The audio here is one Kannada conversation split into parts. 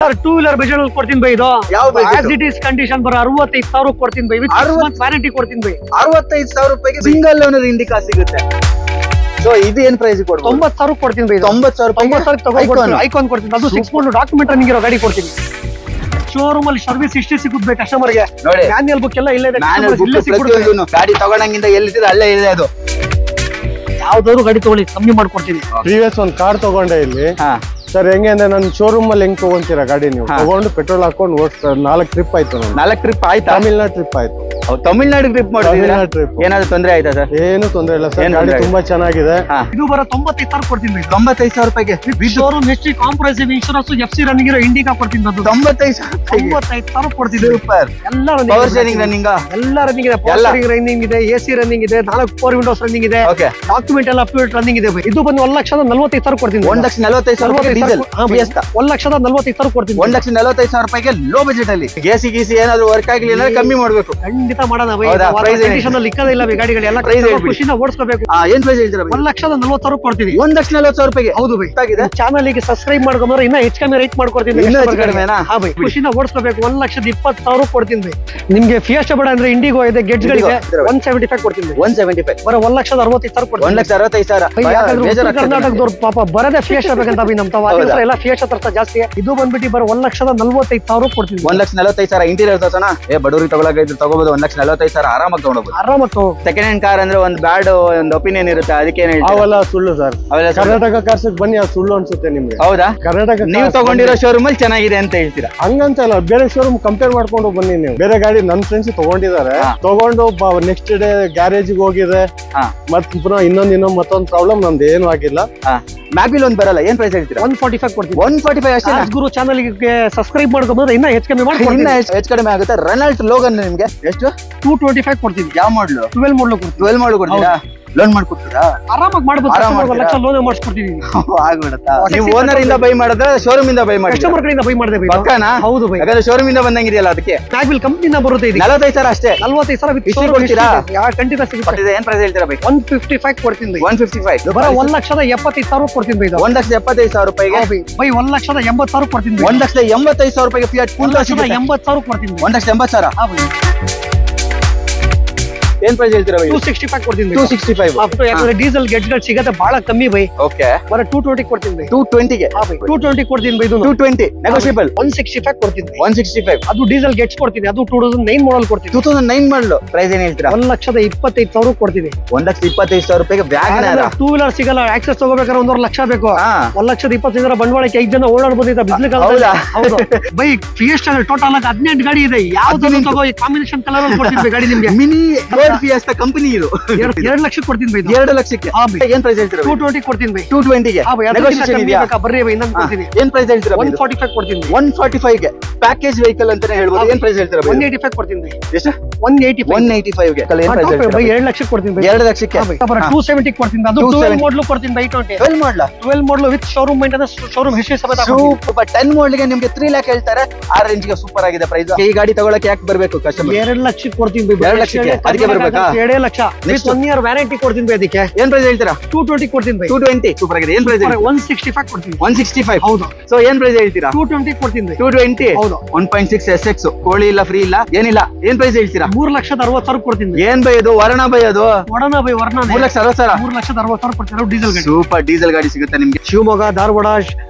ಸರ್ 2 ವೀಲರ್ ಬಜೆಟ್ ಅಲ್ಲಿ ಕೊಡ್ತೀನಿ ಬೈ. ಇದು ಆಸ್ ಇಟ್ ಇಸ್ ಕಂಡೀಷನ್ ಬರೋ 65,000 ಕೊಡ್ತೀನಿ ಬೈ. ವಿತ್ 6 ಮಂತ್ ವ್ಯಾರಂಟಿ ಕೊಡ್ತೀನಿ ಬೈ. 65,000 ರೂಪಾಯಿಗೆ ಸಿಂಗಲ್ ಓನರ್ ಇಂಡಿಕಾ ಸಿಗುತ್ತೆ. ಸೊ ಇದು ಏನ್ ಪ್ರೈಸ್ ಕೊಡ್ಬೋದು? 90,000 ಕೊಡ್ತೀನಿ ಬೈ. 90,000 ಐಕಾನ್ ಕೊಡ್ತೀನಿ. ಅದು 6 ಮಂತ್ ಡಾಕ್ಯುಮೆಂಟ್ ರನ್ನಿಂಗ್ ಇರೋ ಗಾಡಿ ಕೊಡ್ತೀನಿ. ಶೋರೂಮ್ ಅಲ್ಲಿ ಸರ್ವಿಸ್ ಇಷ್ಟೇ ಸಿಗುತ್ತೆ ಕಸ್ಟಮರ್ ಗೆ. ನೋಡಿ ಮ್ಯಾನ್ಯಲ್ ಬುಕ್ ಎಲ್ಲ ಇಲ್ಲೇ ಇದೆ. ಗಾಡಿ ತಗೊಂಡಂಗಿಂದ ಎಲ್ಲಿದೆ ಅಲ್ಲೇ ಇದೆ. ಅದು ಯಾವ್ದಾದ್ರು ಗಾಡಿ ತಗೊಳ್ಳಿ ಕಮ್ಮಿ ಮಾಡ್ಕೊಡ್ತೀನಿ. ಪ್ರೀವಿಯಸ್ ಒಂದ್ ಕಾರ್ ತಗೊಂಡೆ ಇಲ್ಲಿ ಸರ್. ಹೆಂಗೆ ಅಂದ್ರೆ ನಾನು ಶೋರೂಮ್ ಅಲ್ಲಿ ಹೆಂಗ್ ತಗೊಂತೀರಾ ಗಾಡಿ ನೀವು ತಗೊಂಡು ಪೆಟ್ರೋಲ್ ಹಾಕೊಂಡು ಓಡಿಸ್ತಾರೆ. 4 ಟ್ರಿಪ್ ಆಯ್ತು. 4 ಟ್ರಿಪ್ ಆಯ್ತಾ? ತಮಿಳ್ನಾಡು ಟ್ರಿಪ್ ಆಯ್ತು. ತಮಿಳ್ನಾಡು ಟ್ರಿಪ್ ಮಾಡಿದ್ರೆ ಏನಾದ್ರು ತೊಂದ್ರೆ ಆಯ್ತಾ ಸರ್? ಏನು ತೊಂದ್ರೆ ಇಲ್ಲ ಸರ್, ಗಾಡಿ ತುಂಬಾ ಚೆನ್ನಾಗಿದೆ. ಇದು ಬರೋ 95,000 ಕೊಡ್ತೀನಿ. 95,000 ರೂಪಾಯಿಗೆ showroom history comprehensive insurance FC running ಇರೋ ಇಂಡಿಕಾ ಕೊಡ್ತೀನಿ. 95,000 ಕೊಡ್ತೀನಿ. ಸೂಪರ್. ಎಲ್ಲ ಪವರ್ ಸ್ಟೀರಿಂಗ್ ರನ್ನಿಂಗ್ ಎಲ್ಲ ರನ್ನಿಂಗ್ ಇದೆ. ಪವರ್ ಸ್ಟೀರಿಂಗ್ ರನ್ನಿಂಗ್ ಇದೆ, AC ರನ್ನಿಂಗ್ ಇದೆ, 4 ಪವರ್ ವಿಂಡೋಸ್ ರನ್ನಿಂಗ್ ಇದೆ, ಡಾಕ್ಯುಮೆಂಟ್ ಎಲ್ಲ ಅಪ್ಡೇಟ್ ರನ್ನಿಂಗ್ ಇದೆ. ಇದು ಬಂದು 1,45,000 ಕೊಡ್ತೀನಿ. 1,45,000 ಡೀಸೆಲ್ 1,45,000 ಕೊಡ್ತೀನಿ. 1,45,000 ರೂಪಾಯಿಗೆ ಲೋ ಬಜೆಟ್ ಅಲ್ಲಿ ಎಸಿ ಗೀಸಿ ಏನಾದ್ರು ವರ್ಕ್ ಆಗ್ಲಿಲ್ಲ ಅಂದ್ರೆ ಕಮ್ಮಿ ಮಾಡ್ಬೇಕು. ಖಂಡಿತ ಮಾಡೋಣ ಇಕ್ಕದೇ ಇಲ್ಲ ಗಾಡಿಗಳು ಎಲ್ಲ ಖುಷಿನ ಓಡಿಸ್ಕೋಬೇಕು. ಏನ್ ಪ್ರೈಸ್ ಹೇಳ್ತೀರಾ? 1,40,000 ಕೊಡ್ತೀನಿ. 1,40,000 ರೂಪಾಯಿಗೆ. ಹೌದು ಬೈ. ಚಾನಲ್ ಗೆ ಸಬ್ಸ್ಕ್ರೈಬ್ ಮಾಡ್ಕೊಂಡ್ರೆ ಇನ್ನ ಹೆಚ್ಚು ಕಮ್ಮಿ ರೇಟ್ ಮಾಡ್ಕೊಡ್ತೀನಿ. ಖುಷಿನ ಓಡಿಸ್ಕೋಬೇಕು. 1,20,000 ಕೊಡ್ತೀನಿ ಬೈ. ನಿಮ್ಗೆ ಫಿಯೆಸ್ಟಾ ಬೇಡ ಅಂದ್ರೆ ಇಂಡಿಗೋ ಇದೆ, ಗೆಟ್ಸ್ ಗಳಿದೆ. 175 ಕೊಡ್ತೀನಿ. 175 ಬರೋ 1,65,000 ಕೊಡ್ತೀನಿ. 1,65,000. ಕರ್ನಾಟಕದವ್ರು ಪಾಪ ಬರದೇ ಫಿಯೆಸ್ಟಾ ಬೇಕಂತ ಬೈ. ನಮ್ ತಾವ ಎಲ್ಲ ಫಿಯೆಸ್ಟಾ ತರ್ತಾ ಜಾಸ್ತಿ. ಇದು ಬಂದ್ಬಿಟ್ಟು ಬರೋ 1,45,000 ಕೊಡ್ತೀನಿ. 1,45,000 ಇಂಟೀರಿಯರ್ ತೋರ್ಸೋಣ. ಬಡವರಿಗೆ ತಗೊಳಕ್ಕೆ ತಗೋಬಹುದು. 1,40,000 ಆರಾಮಾಗಿ ತಗೊಂಡೋಗ್ಬೋದು. ಸೆಕೆಂಡ್ ಹ್ಯಾಂಡ್ ಕಾರ್ ಅಂದ್ರೆ ಒಂದ್ ಬ್ಯಾಡ್ ಒಂದು ಒಪಿನಿಯನ್ ಇರುತ್ತೆ. ಅದಕ್ಕೆ ಅವೆಲ್ಲ ಸುಳ್ಳು ಸರ್. ಕರ್ನಾಟಕ ಕಾರ್ಸ್ ಬನ್ನಿ, ಅದು ಸುಳ್ಳು ಅನ್ಸುತ್ತೆ ನಿಮ್ಗೆ. ಹೌದಾ? ಕರ್ನಾಟಕ ನೀವು ತಗೊಂಡಿರೋ ಶೋರೂಮ್ ಅಲ್ಲಿ ಚೆನ್ನಾಗಿದೆ ಅಂತ ಹೇಳ್ತೀರಾ? ಹಂಗಂತಲ್ಲ, ಬೇರೆ ಶೋರೂಮ್ ಕಂಪೇರ್ ಮಾಡ್ಕೊಂಡು ಬನ್ನಿ ನೀವು. ಬೇರೆ ಗಾಡಿ ನನ್ನ ಫ್ರೆಂಡ್ಸ್ ತಗೊಂಡಿದ್ದಾರೆ, ತಗೊಂಡು ನೆಕ್ಸ್ಟ್ ಡೇ ಗ್ಯಾರೇಜ್ ಹೋಗಿದೆ. ಮತ್ತೆ ಪುನಃ ಮತ್ತೊಂದು ಪ್ರಾಬ್ಲಮ್ ನಮ್ದು ಏನು ಆಗಿಲ್ಲ. ಮ್ಯಾಗ್ವಿಲ್ ಒಂದು ಬರಲ್ಲ. ಏನ್ ಪ್ರೈಸ್ ಹೇಳ್ತೀರಾ? 145 ಕೊಡ್ತೀನಿ. 145 ಅಷ್ಟೇ. ಗುರು ಚಾನಲ್ ಗೆ ಸಬ್ಸ್ಕ್ರೈಬ್ ಮಾಡ್ಕೊಂಡ್ರೆ ಇನ್ನ ಹೆಚ್ಚು ಕಮ್ಮಿ ಮಾಡಿ ಇನ್ನ ಹೆಚ್ಚು ಕಡಿಮೆ ಆಗುತ್ತೆ. ರೆನಾಲ್ಟ್ ಲೋಗನ್ ನಿಮ್ಗೆ ಎಷ್ಟು? 225 ಕೊಡ್ತೀನಿ. ಯಾವ ಮಾಡಲು? 12 ಮಾಡಲು ಕೊಡ್ತೀನಿ. 12 ಮಾಡಲು ಕೊಡ್ತೀರಾ? ಲೋನ್ ಮಾಡ್ಕೊಡ್ತೀರಾ? ಆರಾಮಾಗಿ ಮಾಡ್ಬೋದು. 1 ಲಕ್ಷ ಲೋನ್ ಮಾಡಿಸ್ಕೊಡ್ತೀವಿ. ಆಗ್ಬಿಡುತ್ತಾ? ನೀವು ಓನರ್ ಇಂದ ಬೈ ಮಾಡಿದ್ರೆ ಶೋರೂಮ್ ಇಂದ ಬೈ ಮಾಡಿ? ಕಸ್ಟಮರ್ ಕಡೆಯಿಂದ ಬೈ ಮಾಡಿದೆ ಬೈ. ಪಕ್ಕನಾ? ಹೌದು ಬೈ. ಯಾಕಂದ್ರೆ ಶೋರೂಮ್ ಇಂದ ಬಂದಂಗಿದೆಯಲ್ಲ ಅದಕ್ಕೆ. ಮ್ಯಾಗ್ವಿಲ್ ಕಂಪನಿಯಿಂದ ಬರುತ್ತೆ. ಇದು 45,000 ಅಷ್ಟೇ. 45,000 ವಿತ್ ಶೋರೂಮ್ ಕೊಡ್ತೀರಾ? ಖಂಡಿತ ಸಿಗುತ್ತೆ. ಏನ್ ಪ್ರೈಸ್ ಹೇಳ್ತೀರಾ ಬೈ? 155 ಕೊಡ್ತೀನಿ ಬೈ. 155 ಬರೋ 1,75,000 ಕೊಡ್ತೀನಿ ಬೈ. 1,75,000 ರೂಪಾಯಿಗೆ ಬೈ. 1,80,000 ಕೊಡ್ತೀನಿ. 1,85,000 ರೂಪಾಯಿಗೆ ಫಿಯಾಟ್ ಪೂಂಟೋ ಸಿಗುತ್ತೆ. 1,80,000 ಕೊಡ್ತೀನಿ. 1,80,000. ಏನ್ ಪ್ರೈಸ್ ಹೇಳ್ತೀರಾ ಬೈ? 265 ಕೊಡ್ತೀನಿ. 265 ಯಾಕಂದ್ರೆ ಡೀಸೆಲ್ ಗೆಟ್ಸ್ ಗಳು ಸಿಗತ್ತೆ ಬಹಳ ಕಮ್ಮಿ ಬೈ. ಓಕೆ. ಬರ 220 ಕೊಡ್ತೀನಿ ಬೈ. 220 ಗೆ? 220 ಕೊಡ್ತೀನಿ ಬೈ. 220 ನೆಗೋಷಿಯಬಲ್. 165 ಕೊಡ್ತೀನಿ. 165 ಅದು ಡೀಸೆಲ್ ಗೆಟ್ಸ್ ಕೊಡ್ತೀನಿ. ಅದು 2009 ಮಾಡಲ್ ಕೊಡ್ತೀನಿ. 2009 ಮಾಡಲು. ಪ್ರೈಸ್ ಏನ್ ಹೇಳ್ತೀರಾ? 1,25,000 ಕೊಡ್ತೀನಿ. 1,25,000 ರೂಪಾಯಿಗೆ ವ್ಯಾಗನರ್. 2 ವೀಲರ್ ಸಿಗಲ್ಲ. ಆಕ್ಸೆಸ್ ತಗೋಬೇಕಾದ್ರೆ 1.5 ಲಕ್ಷ ಬೇಕು. 1,25,000 ಬಂಡವಾಳಕ್ಕೆ 5 ಜನ ಓಡಾಡಬಹುದು ಬಿಸಿಲು ಕಾಲದಲ್ಲಿ. ಹೌದು ಬೈ. ಫಿಯೆಸ್ಟಾ ಟೋಟಲ್ ಆಗಿ 18 ಗಾಡಿ ಇದೆ. ಯಾವ್ದು ತಗೋ ಕಾಂಬಿನೇಷನ್ ಕಲರ್ ಅಲ್ಲಿ ಕೊಡ್ತೀನಿ ಗಾಡಿ ನಿಮ್ಗೆ. ಮಿನಿ ಫಿಯೆಸ್ಟಾ ಕಂಪನಿ ಇದು. 2 ಲಕ್ಷ ಕೊಡ್ತೀನಿ ಬೈ. 2 ಲಕ್ಷಕ್ಕೆ. ಏನ್ ಪ್ರೈಸ್ ಹೇಳ್ತೀರಾ? 220 ಕೊಡ್ತೀನಿ ಬೈ. 220 ಗೆ ನೆಗೋಷಿಯೇಷನ್ ಇದೆಯಾ? ಬರ್ರಿ ಬೈ. ಇನ್ನೊಂದು ಕೊಡ್ತೀನಿ. ಏನ್ ಪ್ರೈಸ್ ಹೇಳ್ತೀರಾ? 145 ಕೊಡ್ತೀನಿ. 145 ಗೆ ಪ್ಯಾಕೇಜ್ ವೆಹಿಕಲ್ ಅಂತಾನೆ ಹೇಳ್ಬೋದು. ಏನ್ ಪ್ರೈಸ್ ಹೇಳ್ತೀರಾ? 185 ಕೊಡ್ತೀನಿ ಬೈ. ಎಷ್ಟು? 185 ಗೆ. ಏನ್ ಪ್ರೈಸ್ ಹೇಳ್ತೀರಾ ಬೈ? 2 ಲಕ್ಷ ಕೊಡ್ತೀನಿ ಬೈ. 2 ಲಕ್ಷಕ್ಕೆ. 270 ಕೊಡ್ತೀನಿ. ಅದು 12 ಮಾಡಲ್ ಕೊಡ್ತೀನಿ ಬೈ. 12 ಮಾಡಲ. 12 model with showroom maintenance, showroom history ಸಮೇತ. ಸೂಪರ್. 10 ಮಾಡಲ್ ಗೆ ನಿಮಗೆ 3 ಲಕ್ಷ ಹೇಳ್ತಾರೆ. ಆ ರೇಂಜ್ ಗೆ ಸೂಪರ್ ಆಗಿದೆ ಪ್ರೈಸ್. ಈ ಗಾಡಿ ತಗೊಳ್ಳಕ್ಕೆ ಯಾಕೆ ಬರಬೇಕು ಕಸ್ಟಮರ್? 2 ಲಕ್ಷಕ್ಕೆ ಕೊಡ್ತೀನಿ ಬೈ. 2 ಲಕ್ಷಕ್ಕೆ ಅದಕ್ಕೆ ಬರಬೇಕಾ? 2 ಲಕ್ಷ ವಿತ್ 1 ಇಯರ್ ವ್ಯಾರಂಟಿ ಕೊಡ್ತೀನಿ ಬೈ. ಅದಕ್ಕೆ ಏನ್ ಪ್ರೈಸ್ ಹೇಳ್ತೀರಾ? 220 ಕೊಡ್ತೀನಿ ಬೈ. 220 ಸೂಪರ್ ಆಗಿದೆ. ಏನ್ ಪ್ರೈಸ್? 165 ಕೊಡ್ತೀನಿ. 165 ಹೌದು. ಸೊ ಏನ್ ಪ್ರೈಸ್ ಹೇಳ್ತೀರಾ? 220 ಕೊಡ್ತೀನಿ ಬೈ. 220 ಹೌದು. 1.6 SX ಕೋಳಿ ಇಲ್ಲ, ಫ್ರೀ ಇಲ್ಲ, ಏನಿಲ್ಲ. ಏನ್ ಪ್ರೈಸ್ ಹೇಳ್ತೀರಾ? 3,60,000 ಕೊಡ್ತೀನಿ ಬೈ. ಏನ್ ಬೈ ಅದು? ವರ್ಣ ಬೈ ಅದು? ವಡನ ಬೈ. ವರ್ಣ 3,60,000. 3,60,000 ಕೊಡ್ತೀನಿ. ಡೀಸೆಲ್ ಗಾಡಿ. ಸೂಪರ್ ಡೀಸೆಲ್ ಗಾಡಿ ಸಿಗುತ್ತೆ ನಿಮ್ಗೆ. ಶಿವಮೊಗ್ಗ, ಧಾರವಾಡ,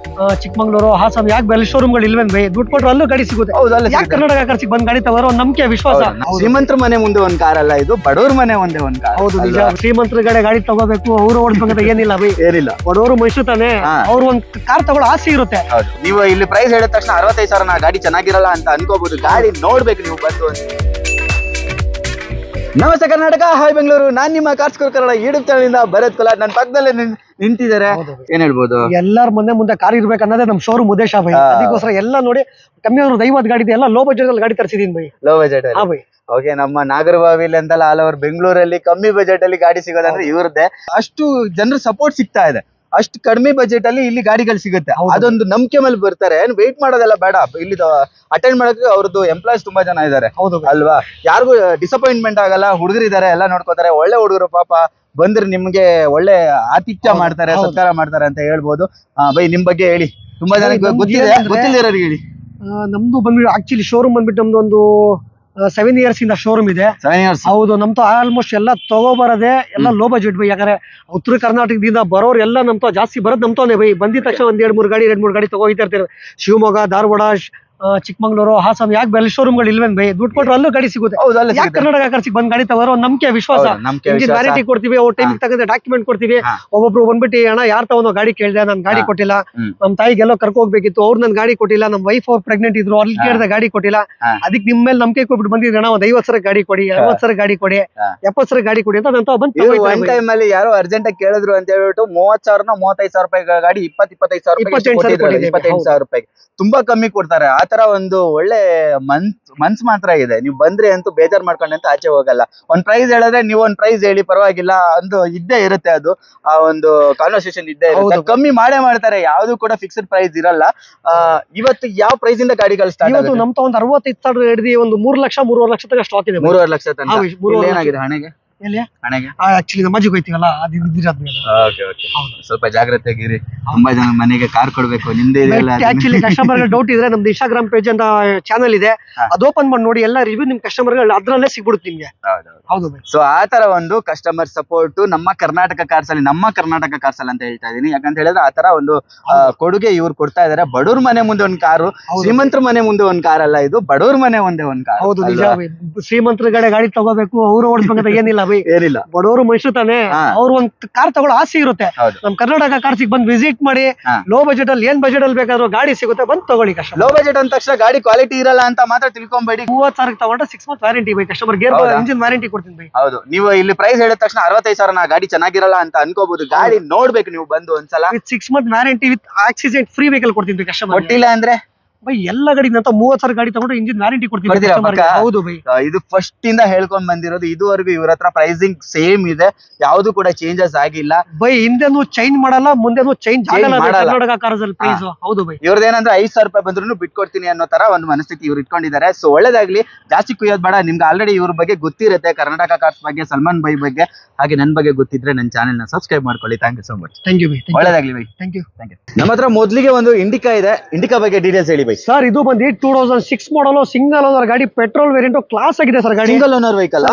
ಚಿಕ್ಕಮಂಗ್ಳೂರು, ಹಾಸನ ಯಾಕೆ ಬೇರೆ ಶೋರೂಮ್ ಗಳು ಇಲ್ವೇನ್ ಬೈ? ದುಡ್ಡು ಕೊಟ್ರೆ ಅಲ್ಲೂ ಗಾಡಿ ಸಿಗುತ್ತೆ. ಯಾಕೆ ಕರ್ನಾಟಕ ಕಾರ್ಸಿಗೆ ಬಂದ್ ಗಾಡಿ ತಗೋರೋ ನಂಬಿಕೆ, ವಿಶ್ವಾಸ. ಶ್ರೀಮಂತರ ಮನೆ ಮುಂದೆ ಒಂದ್ ಕಾರ್ ಅಲ್ಲ ಇದು, ಬಡವ್ರ ಮನೆ ಒಂದೇ ಒಂದ್ ಕಾರ್. ಹೌದು ನಿಜ. ಶ್ರೀಮಂತರ ಗಾಡಿ ತಗೋಬೇಕು, ಅವ್ರು ಓಡಿಸ್ಬೇಕಂತ ಏನಿಲ್ಲ ಬೈ. ಏನಿಲ್ಲ. ಬಡವರು ಮನುಷ್ಯ ತಾನೆ, ಅವ್ರು ಒಂದ್ ಕಾರ್ ತಗೊಳ್ಳೋ ಆಸೆ ಇರುತ್ತೆ. ನೀವು ಇಲ್ಲಿ ಪ್ರೈಸ್ ಹೇಳಿದ ತಕ್ಷಣ 65,000 ಗಾಡಿ ಚೆನ್ನಾಗಿರಲ್ಲ ಅಂತ ಅನ್ಕೋಬಹುದು. ಗಾಡಿ ನೋಡ್ಬೇಕು ನೀವು ಬಂದು. ನಮಸ್ತೆ ಕರ್ನಾಟಕ, ಹಾಯ್ ಬೆಂಗಳೂರು. ನಾನ್ ನಿಮ್ಮ cars Kannada YouTube channel Bharath Kolar. ನನ್ನ ಪಕ್ಕದಲ್ಲೇ ನಿಂತಿದ್ದಾರೆ. ಏನ್ ಹೇಳ್ಬೋದು? ಎಲ್ಲಾರ ಮುಂದೆ ಕಾರ್ ಇರ್ಬೇಕು ಅನ್ನೋದೇ ನಮ್ ಶೋರೂಮ್ ಉದ್ದೇಶ ಬೈ. ಅದಕ್ಕೋಸ್ಕರ ಎಲ್ಲ ನೋಡಿ ಕಮ್ಮಿ ಅಂದ್ರೆ 50 ಗಾಡಿ ಇದೆ. ಎಲ್ಲ ಲೋ ಬಜೆಟ್ ಅಲ್ಲಿ ಗಾಡಿ ತರಿಸಿದೀನಿ ಬೈ. ಲೋ ಬಜೆಟ್ ಬೈ. ಓಕೆ. ನಮ್ಮ ನಾಗರಬಾವಿಲಿ ಅಂತಲ್ಲ, ಆಲ್ ಓವರ್ ಬೆಂಗಳೂರಲ್ಲಿ ಕಮ್ಮಿ ಬಜೆಟ್ ಅಲ್ಲಿ ಗಾಡಿ ಸಿಗೋದಂದ್ರೆ ಇವ್ರದ್ದೇ. ಅಷ್ಟು ಜನರ ಸಪೋರ್ಟ್ ಸಿಗ್ತಾ ಇದೆ. ಅಷ್ಟು ಕಡಿಮೆ ಬಜೆಟ್ ಅಲ್ಲಿ ಇಲ್ಲಿ ಗಾಡಿಗಳು ಸಿಗುತ್ತೆ. ಅದೊಂದು ನಂಬಿಕೆ ಮೇಲೆ ಬರ್ತಾರೆ. ಏನ್ ವೇಟ್ ಮಾಡೋದೆಲ್ಲ ಬೇಡ. ಇಲ್ಲಿ ಅಟೆಂಡ್ ಮಾಡಕ್ಕೆ ಅವ್ರದ್ದು ಎಂಪ್ಲಾಯ್ಸ್ ತುಂಬಾ ಜನ ಇದಾರೆ ಅಲ್ವಾ? ಯಾರಿಗೂ ಡಿಸಪಾಯಿಂಟ್ಮೆಂಟ್ ಆಗಲ್ಲ. ಹುಡುಗರಿದ್ದಾರೆ, ಎಲ್ಲ ನೋಡ್ಕೋತಾರೆ. ಒಳ್ಳೆ ಹುಡುಗರು ಪಾಪ. ಬಂದ್ರೆ ನಿಮ್ಗೆ ಒಳ್ಳೆ ಆತಿಥ್ಯ ಮಾಡ್ತಾರೆ, ಸತ್ಕಾರ ಮಾಡ್ತಾರೆ ಅಂತ ಹೇಳ್ಬೋದು. ಬೈ ನಿಮ್ ಬಗ್ಗೆ ಹೇಳಿ. ತುಂಬಾ ಜನಕ್ಕೆ ಗೊತ್ತಿಲ್ಲದವ್ರಿಗೆ ಹೇಳಿ. ನಮ್ದು ಬಂದ್ಬಿಟ್ಟು ಆಕ್ಚುಲಿ ಶೋರೂಮ್ ಬಂದ್ಬಿಟ್ಟು ನಮ್ದು ಒಂದು 7 years ಇಂದ ಶೋರೂಮ್ ಇದೆ. 7 years. ಹೌದು, ನಮ್ದು ಆಲ್ಮೋಸ್ಟ್ ಎಲ್ಲ ತಗೋಬರದೆ ಎಲ್ಲ ಲೋ ಬಜೆಟ್ ಬೈ. ಯಾಕಂದ್ರೆ ಉತ್ತರ ಕರ್ನಾಟಕದಿಂದ ಬರೋರು ಎಲ್ಲ ನಮ್ದು ಜಾಸ್ತಿ ಬರೋದು ನಮ್ತೋನೆ ಬೈ. ಬಂದಿದ ತಕ್ಷಣ ಒಂದ್ 2-3 ಗಾಡಿ ತಗೋಯ್ತಾ ಇರ್ತಾರೆ. ಶಿವಮೊಗ್ಗ, ಧಾರವಾಡ, ಚಿಕ್ಕಮಂಗ್ಳೂರು, ಹಾಸನ, ಯಾಕೆ ಬೆಲ್ಲ ಶೋರೂಮ್ಗಳು ಇಲ್ವೇನ್ ಬೈ? ದುಡ್ಡು ಕೊಟ್ರೆ ಅಲ್ಲೂ ಗಾಡಿ ಸಿಗುತ್ತೆ. ಯಾಕೆ ಕರ್ನಾಟಕ ಖರ್ಚಿಗೆ ಬಂದ್ ಗಾಡಿ ತಗೋರೋ ನಂಬಿಕೆ, ವಿಶ್ವಾಸ. ಇಂಜಿನ್ ವ್ಯಾರಂಟಿ ಕೊಡ್ತೀವಿ, ಅವ್ರ ಟೈಮಿಗೆ ತಗೊಂಡ್ರೆ ಡಾಕ್ಯುಮೆಂಟ್ ಕೊಡ್ತೀವಿ. ಒಬ್ಬೊಬ್ರು ಬಂದ್ಬಿಟ್ಟು ಅಣ್ಣ ಯಾರು ತಗೊಂಡು ಗಾಡಿ ಕೇಳಿದೆ, ನನ್ ಗಾಡಿ ಕೊಟ್ಟಿಲ್ಲ, ನಮ್ ತಾಯಿಗೆಲ್ಲೋ ಕರ್ಕೊ ಹೋಗ್ಬೇಕಿತ್ತು, ಅವ್ರು ನನ್ ಗಾಡಿ ಕೊಟ್ಟಿಲ್ಲ, ನಮ್ ವೈಫ್ ಅವ್ರು ಪ್ರೆಗ್ನೆಂಟ್ ಇದ್ರು, ಅಲ್ಲಿ ಕೇಳಿದ ಗಾಡಿ ಕೊಟ್ಟಿಲ್ಲ, ಅದಕ್ಕೆ ನಿಮ್ ಮೇಲೆ ನಂಬಿಕೆ ಕೊಟ್ಬಿಟ್ಟು ಬಂದಿದ್ರೆ ಅಣ್ಣ ಒಂದ್ 50 ಗಾಡಿ ಕೊಡಿ, 60 ಗಾಡಿ ಕೊಡಿ, 70 ಗಾಡಿ ಕೊಡಿ ಅಂತ ನಂತ ಬಂದು ಒನ್ ಟೈಮ್ ಅಲ್ಲಿ ಯಾರೋ ಅರ್ಜೆಂಟ್ ಆಗಿ ಕೇಳಿದ್ರು ಅಂತ ಹೇಳ್ಬಿಟ್ಟು 30,000 35,000 ರೂಪಾಯಿ ಗಾಡಿ 25,000 ರೂಪಾಯಿ ತುಂಬಾ ಕಮ್ಮಿ ಕೊಡ್ತಾರೆ. ಆತರ ಒಂದು ಒಳ್ಳೆ ಮನ್ಸ್ ಮಾತ್ರ ಇದೆ. ನೀವು ಬಂದ್ರೆ ಅಂತೂ ಬೇಜಾರ್ ಮಾಡ್ಕೊಂಡೆ ಅಂತ ಆಚೆ ಹೋಗಲ್ಲ. ಒಂದ್ ಪ್ರೈಸ್ ಹೇಳಿದ್ರೆ ನೀವು ಒಂದ್ ಪ್ರೈಸ್ ಹೇಳಿ ಪರವಾಗಿಲ್ಲ, ಒಂದು ಇದ್ದೇ ಇರುತ್ತೆ, ಅದು ಆ ಒಂದು ಕಾನ್ವರ್ಸೇಷನ್ ಇದ್ದೇ ಇರುತ್ತೆ. ಕಮ್ಮಿ ಮಾಡೇ ಮಾಡ್ತಾರೆ, ಯಾವ್ದು ಕೂಡ ಫಿಕ್ಸ್ಡ್ ಪ್ರೈಸ್ ಇರಲ್ಲ. ಇವತ್ತು ಯಾವ ಪ್ರೈಸ್ ಇಂದ ಗಾಡಿಗಳು ಸ್ಟಾರ್ಟ್ ಆಗುತ್ತೆ? ನಮ್ತ ಒಂದು 65,000 ಹಿಡಿದು ಒಂದು 3 ಲಕ್ಷ 3.5 ಲಕ್ಷ ತನಕ ಸ್ಟಾಕ್ ಇದೆ. 3.5 ಲಕ್ಷ ತನಕ ಏನಾಗಿದೆ ಹಣೆಗೆ? ಆಕ್ಚುಲಿ ನಮ್ಮಜ್ಜಿಗೆ ಹೋಯ್ತೀವಲ್ಲ, ಸ್ವಲ್ಪ ಜಾಗ್ರತೆಯಾಗಿರಿ. ತುಂಬಾ ಜನ ಮನೆಗೆ ಕಾರ್ ಕೊಡ್ಬೇಕು, ನಿಮ್ದೇ ಆಕ್ಚುಲಿ ಕಸ್ಟಮರ್ ಡೌಟ್ ಇದ್ರೆ ನಮ್ದು ಇನ್ಸ್ಟಾಗ್ರಾಮ್ ಪೇಜ್ ಅಂತ ಚಾನಲ್ ಇದೆ, ಅದು ಓಪನ್ ಮಾಡಿ ನೋಡಿ. ಎಲ್ಲ ರಿವ್ಯೂ ನಿಮ್ ಕಸ್ಟಮರ್ ಅದ್ರಲ್ಲೇ ಸಿಗ್ಬಿಡುತ್ತೆ ನಿಮ್ಗೆ. ಹೌದು. ಸೊ ಆ ತರ ಒಂದು ಕಸ್ಟಮರ್ ಸಪೋರ್ಟ್ ನಮ್ಮ ಕರ್ನಾಟಕ ಕಾರ್ಸ್ ಅಲ್ಲಿ ಅಂತ ಹೇಳ್ತಾ ಇದೀನಿ. ಯಾಕಂತ ಹೇಳಿದ್ರೆ ಆ ತರ ಒಂದು ಕೊಡುಗೆ ಇವ್ರು ಕೊಡ್ತಾ ಇದಾರೆ. ಬಡವ್ರ ಮನೆ ಮುಂದೆ ಒಂದ್ ಕಾರು, ಶ್ರೀಮಂತರ ಮನೆ ಮುಂದೆ ಒಂದ್ ಕಾರ್ ಅಲ್ಲ, ಇದು ಬಡವ್ರ ಮನೆ ಮುಂದೆ ಒಂದ್ ಕಾರ್. ಹೌದು, ನಿಜ. ಶ್ರೀಮಂತರ ಗಾಡಿ ತಗೋಬೇಕು, ಅವ್ರು ಓಡಿಸ್ಬೇಕಂತ ಏನಿಲ್ಲ ಬೈ, ಏನಿಲ್ಲ. ಬಡವರು ಮನುಷ್ಯ ತಾನೆ, ಅವ್ರು ಒಂದ್ ಕಾರ್ ತಗೊಳ್ಳೋ ಆಸೆ ಇರುತ್ತೆ. ನಮ್ ಕರ್ನಾಟಕ ಕಾರ್ಸಿಗೆ ಬಂದ್ ವಿಸಿಟ್ ಮಾಡಿ, ಲೋ ಬಜೆಟ್ ಅಲ್ಲಿ ಏನ್ ಬಜೆಟ್ ಅಲ್ಲಿ ಬೇಕಾದ್ರೂ ಗಾಡಿ ಸಿಗುತ್ತೆ, ಬಂದ್ ತಗೊಳ್ಳಿ. ಕಷ್ಟ ಲೋ ಬಜೆಟ್ ಅಂದ ತಕ್ಷಣ ಗಾಡಿ ಕ್ವಾಲಿಟಿ ಇರಲ್ಲ ಅಂತ ಮಾತ್ರ ತಿಳ್ಕೊಂಬೇಡಿ. 30,000 ತಗೊಂಡ್ರೆ 6 months warranty by. Customer gear engine warranty ಕೊಡ್ತೀನಿ ಬೈ. ಹೌದು, ನೀವು ಇಲ್ಲಿ ಪ್ರೈಸ್ ಹೇಳಿದ ತಕ್ಷಣ 65,000 ಗಾಡಿ ಚೆನ್ನಾಗಿರಲ್ಲ ಅಂತ ಅನ್ಕೋಬಹುದು. ಗಾಡಿ ನೋಡ್ಬೇಕು ನೀವು ಬಂದು ಒಂದ್ಸಲ. 6 months warranty with accident free vehicle ಕೊಡ್ತೀನಿ ಬೈ. ಕಸ್ಟಮರ್ ಕೊಟ್ಟಿಲ್ಲ ಅಂದ್ರೆ ಬೈ ಎಲ್ಲ ಗಾಡಿ 30,000 ಗಾಡಿ ತಗೊಂಡ್ರೆ ಇಂಜಿನ್ ವ್ಯಾರಂಟಿ ಕೊಡ್ತೀವಿ. ಹೌದು ಬೈ, ಇದು ಫಸ್ಟ್ ಇಂದ ಹೇಳ್ಕೊಂಡ್ ಬಂದಿರೋದು. ಇದುವರೆಗೂ ಇವ್ರ ಹತ್ರ ಪ್ರೈಸಿಂಗ್ ಸೇಮ್ ಇದೆ, ಯಾವ್ದು ಕೂಡ ಚೇಂಜಸ್ ಆಗಿಲ್ಲ ಬೈ. ಹಿಂದೆನೂ ಚೇಂಜ್ ಮಾಡಲ್ಲ, ಮುಂದೆನೂ ಚೇಂಜ್ ಆಗಲ್ಲ ಕರ್ನಾಟಕ ಕಾರ್ಸ್ ಅಲ್ಲಿ ಪ್ರೈಸ್. ಹೌದು ಬೈ, ಇವ್ರದ್ದೇನಂದ್ರೆ 5,000 ರೂಪಾಯಿ ಬಂದ್ರು ಬಿಟ್ಕೊಡ್ತೀನಿ ಅನ್ನೋ ತರ ಒಂದು ಮನಸ್ಥಿತಿ ಇವ್ರು ಇಟ್ಕೊಂಡಿದ್ದಾರೆ. ಸೊ ಒಳ್ಳೇದಾಗ್ಲಿ, ಜಾಸ್ತಿ ಕುಯ್ಯೋದ್ ಬೇಡ. ನಿಮ್ಗೆ ಆಲ್ರೆಡಿ ಇವ್ರ ಬಗ್ಗೆ ಗೊತ್ತಿರುತ್ತೆ, ಕರ್ನಾಟಕ ಕಾರ್ಸ್ ಬಗ್ಗೆ, ಸಲ್ಮಾನ್ ಬೈ ಬಗ್ಗೆ, ಹಾಗೆ ನನ್ ಬಗ್ಗೆ ಗೊತ್ತಿದ್ರೆ ನನ್ನ ಚಾನೆಲ್ ನ ಸಬ್ಸ್ಕ್ರೈಬ್ ಮಾಡ್ಕೊಳ್ಳಿ. Thank you so much. Thank you bye. ಒಳ್ಳೇದಾಗ್ಲಿ ಬೈ. Thank you. ನಮ್ಮ ಹತ್ರ ಮೊದ್ಲಿಗೆ ಒಂದು ಇಂಡಿಕಾ ಇದೆ. ಇಂಡಿಕಾ ಬಗ್ಗೆ ಡೀಟೇಲ್ಸ್ ಹೇಳಿ ಬೈ. ಸರ್, ಇದು ಬಂದು 2006 ಮಾಡಲ್ ಸಿಂಗಲ್ ಓನರ್ ಗಾಡಿ, ಪೆಟ್ರೋಲ್ ವೇರಿಯಂಟ್, ಕ್ಲಾಸ್ ಆಗಿದೆ ಸರ್ ಗಾಡಿ. Single owner vehicle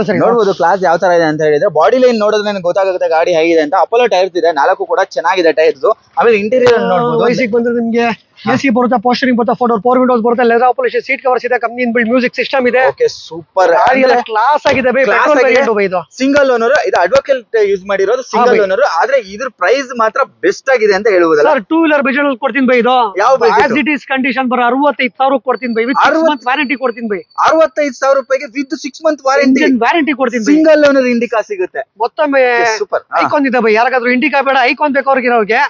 sir. ನೋಡಬಹುದು ಕ್ಲಾಸ್ ಯಾವ ತರ ಇದೆ ಅಂತ ಹೇಳಿದ್ರೆ, ಬಾಡಿ ಲೈನ್ ನೋಡಿದ್ರೆ ನನಗೆ ಗೊತ್ತಾಗುತ್ತೆ ಗಾಡಿ ಹೇಗಿದೆ ಅಂತ. ಅಪೋಲೋ ಟೈರ್ಸ್ ಇದೆ, 4 ಕೂಡ ಚೆನ್ನಾಗಿದೆ ಟೈರ್ಸ್. ಆಮೇಲೆ ಇಂಟೀರಿಯರ್ ನೋಡಬಹುದು. ವಯಸ್ಸಿಗೆ ಬಂದ್ರೆ ನಿಮ್ಗೆ ಎಸಿ ಬರುತ್ತೆ, ಪೋಸ್ಟರಿಂಗ್ ಬರುತ್ತೆ, 4 ವಿಂಡೋಸ್ ಬರುತ್ತೆ, ಲೆದರ್ ಅಪಾಲಿಶ್ ಸೀಟ್ ಕವರ್ಸ್ ಇದೆ, ಕಂಪನಿ ಬಿಲ್ಡ್ ಮ್ಯೂಸಿಕ್ ಸಿಸ್ಟಮ್ ಇದೆ. Okay, super. ಕ್ಲಾಸ್ ಆಗಿದೆ ಬೈ. Petrol variant by. ಇದು ಸಿಂಗಲ್ ಓನರ್, ಇದು ಅಡ್ವೊಕೇಟ್ ಯೂಸ್ ಮಾಡಿರೋದು ಸಿಂಗಲ್ ಓನರ್. ಆದ್ರೆ ಇದ್ರ ಪ್ರೈಸ್ ಮಾತ್ರ ಬೆಸ್ಟ್ ಆಗಿದೆ ಅಂತ ಹೇಳುವುದಲ್ಲ ಸರ್. 2 wheeler ಬಜೆಟ್ ಅಲ್ಲಿ ಕೊಡ್ತೀನಿ ಬೈ. ಇದು ಯಾವ ಆಸ್ ಇಟ್ ಈಸ್ ಕಂಡೀಷನ್ ಬರೋ 65,000 ಕೊಡ್ತೀನಿ ಬೈ. ವಿತ್ 6 months ವ್ಯಾರಂಟಿ ಕೊಡ್ತೀನಿ ಬೈ. 65,000 ರೂಪಾಯಿಗೆ ವಿತ್ 6 month ವ್ಯಾರಂಟಿ ಕೊಡ್ತೀನಿ. ಸಿಂಗಲ್ ಓನರ್ ಇಂಡಿಕಾ ಸಿಗುತ್ತೆ. ಮತ್ತೊಮ್ಮೆ ಸೂಪರ್ ಐಕಾನ್ ಇದೆ ಬೈ. ಯಾರಿಗಾದ್ರೂ ಇಂಡಿಕಾ ಬೇಡ, ಐಕಾನ್ ಬೇಕು ಅವ್ರಿಗೆ.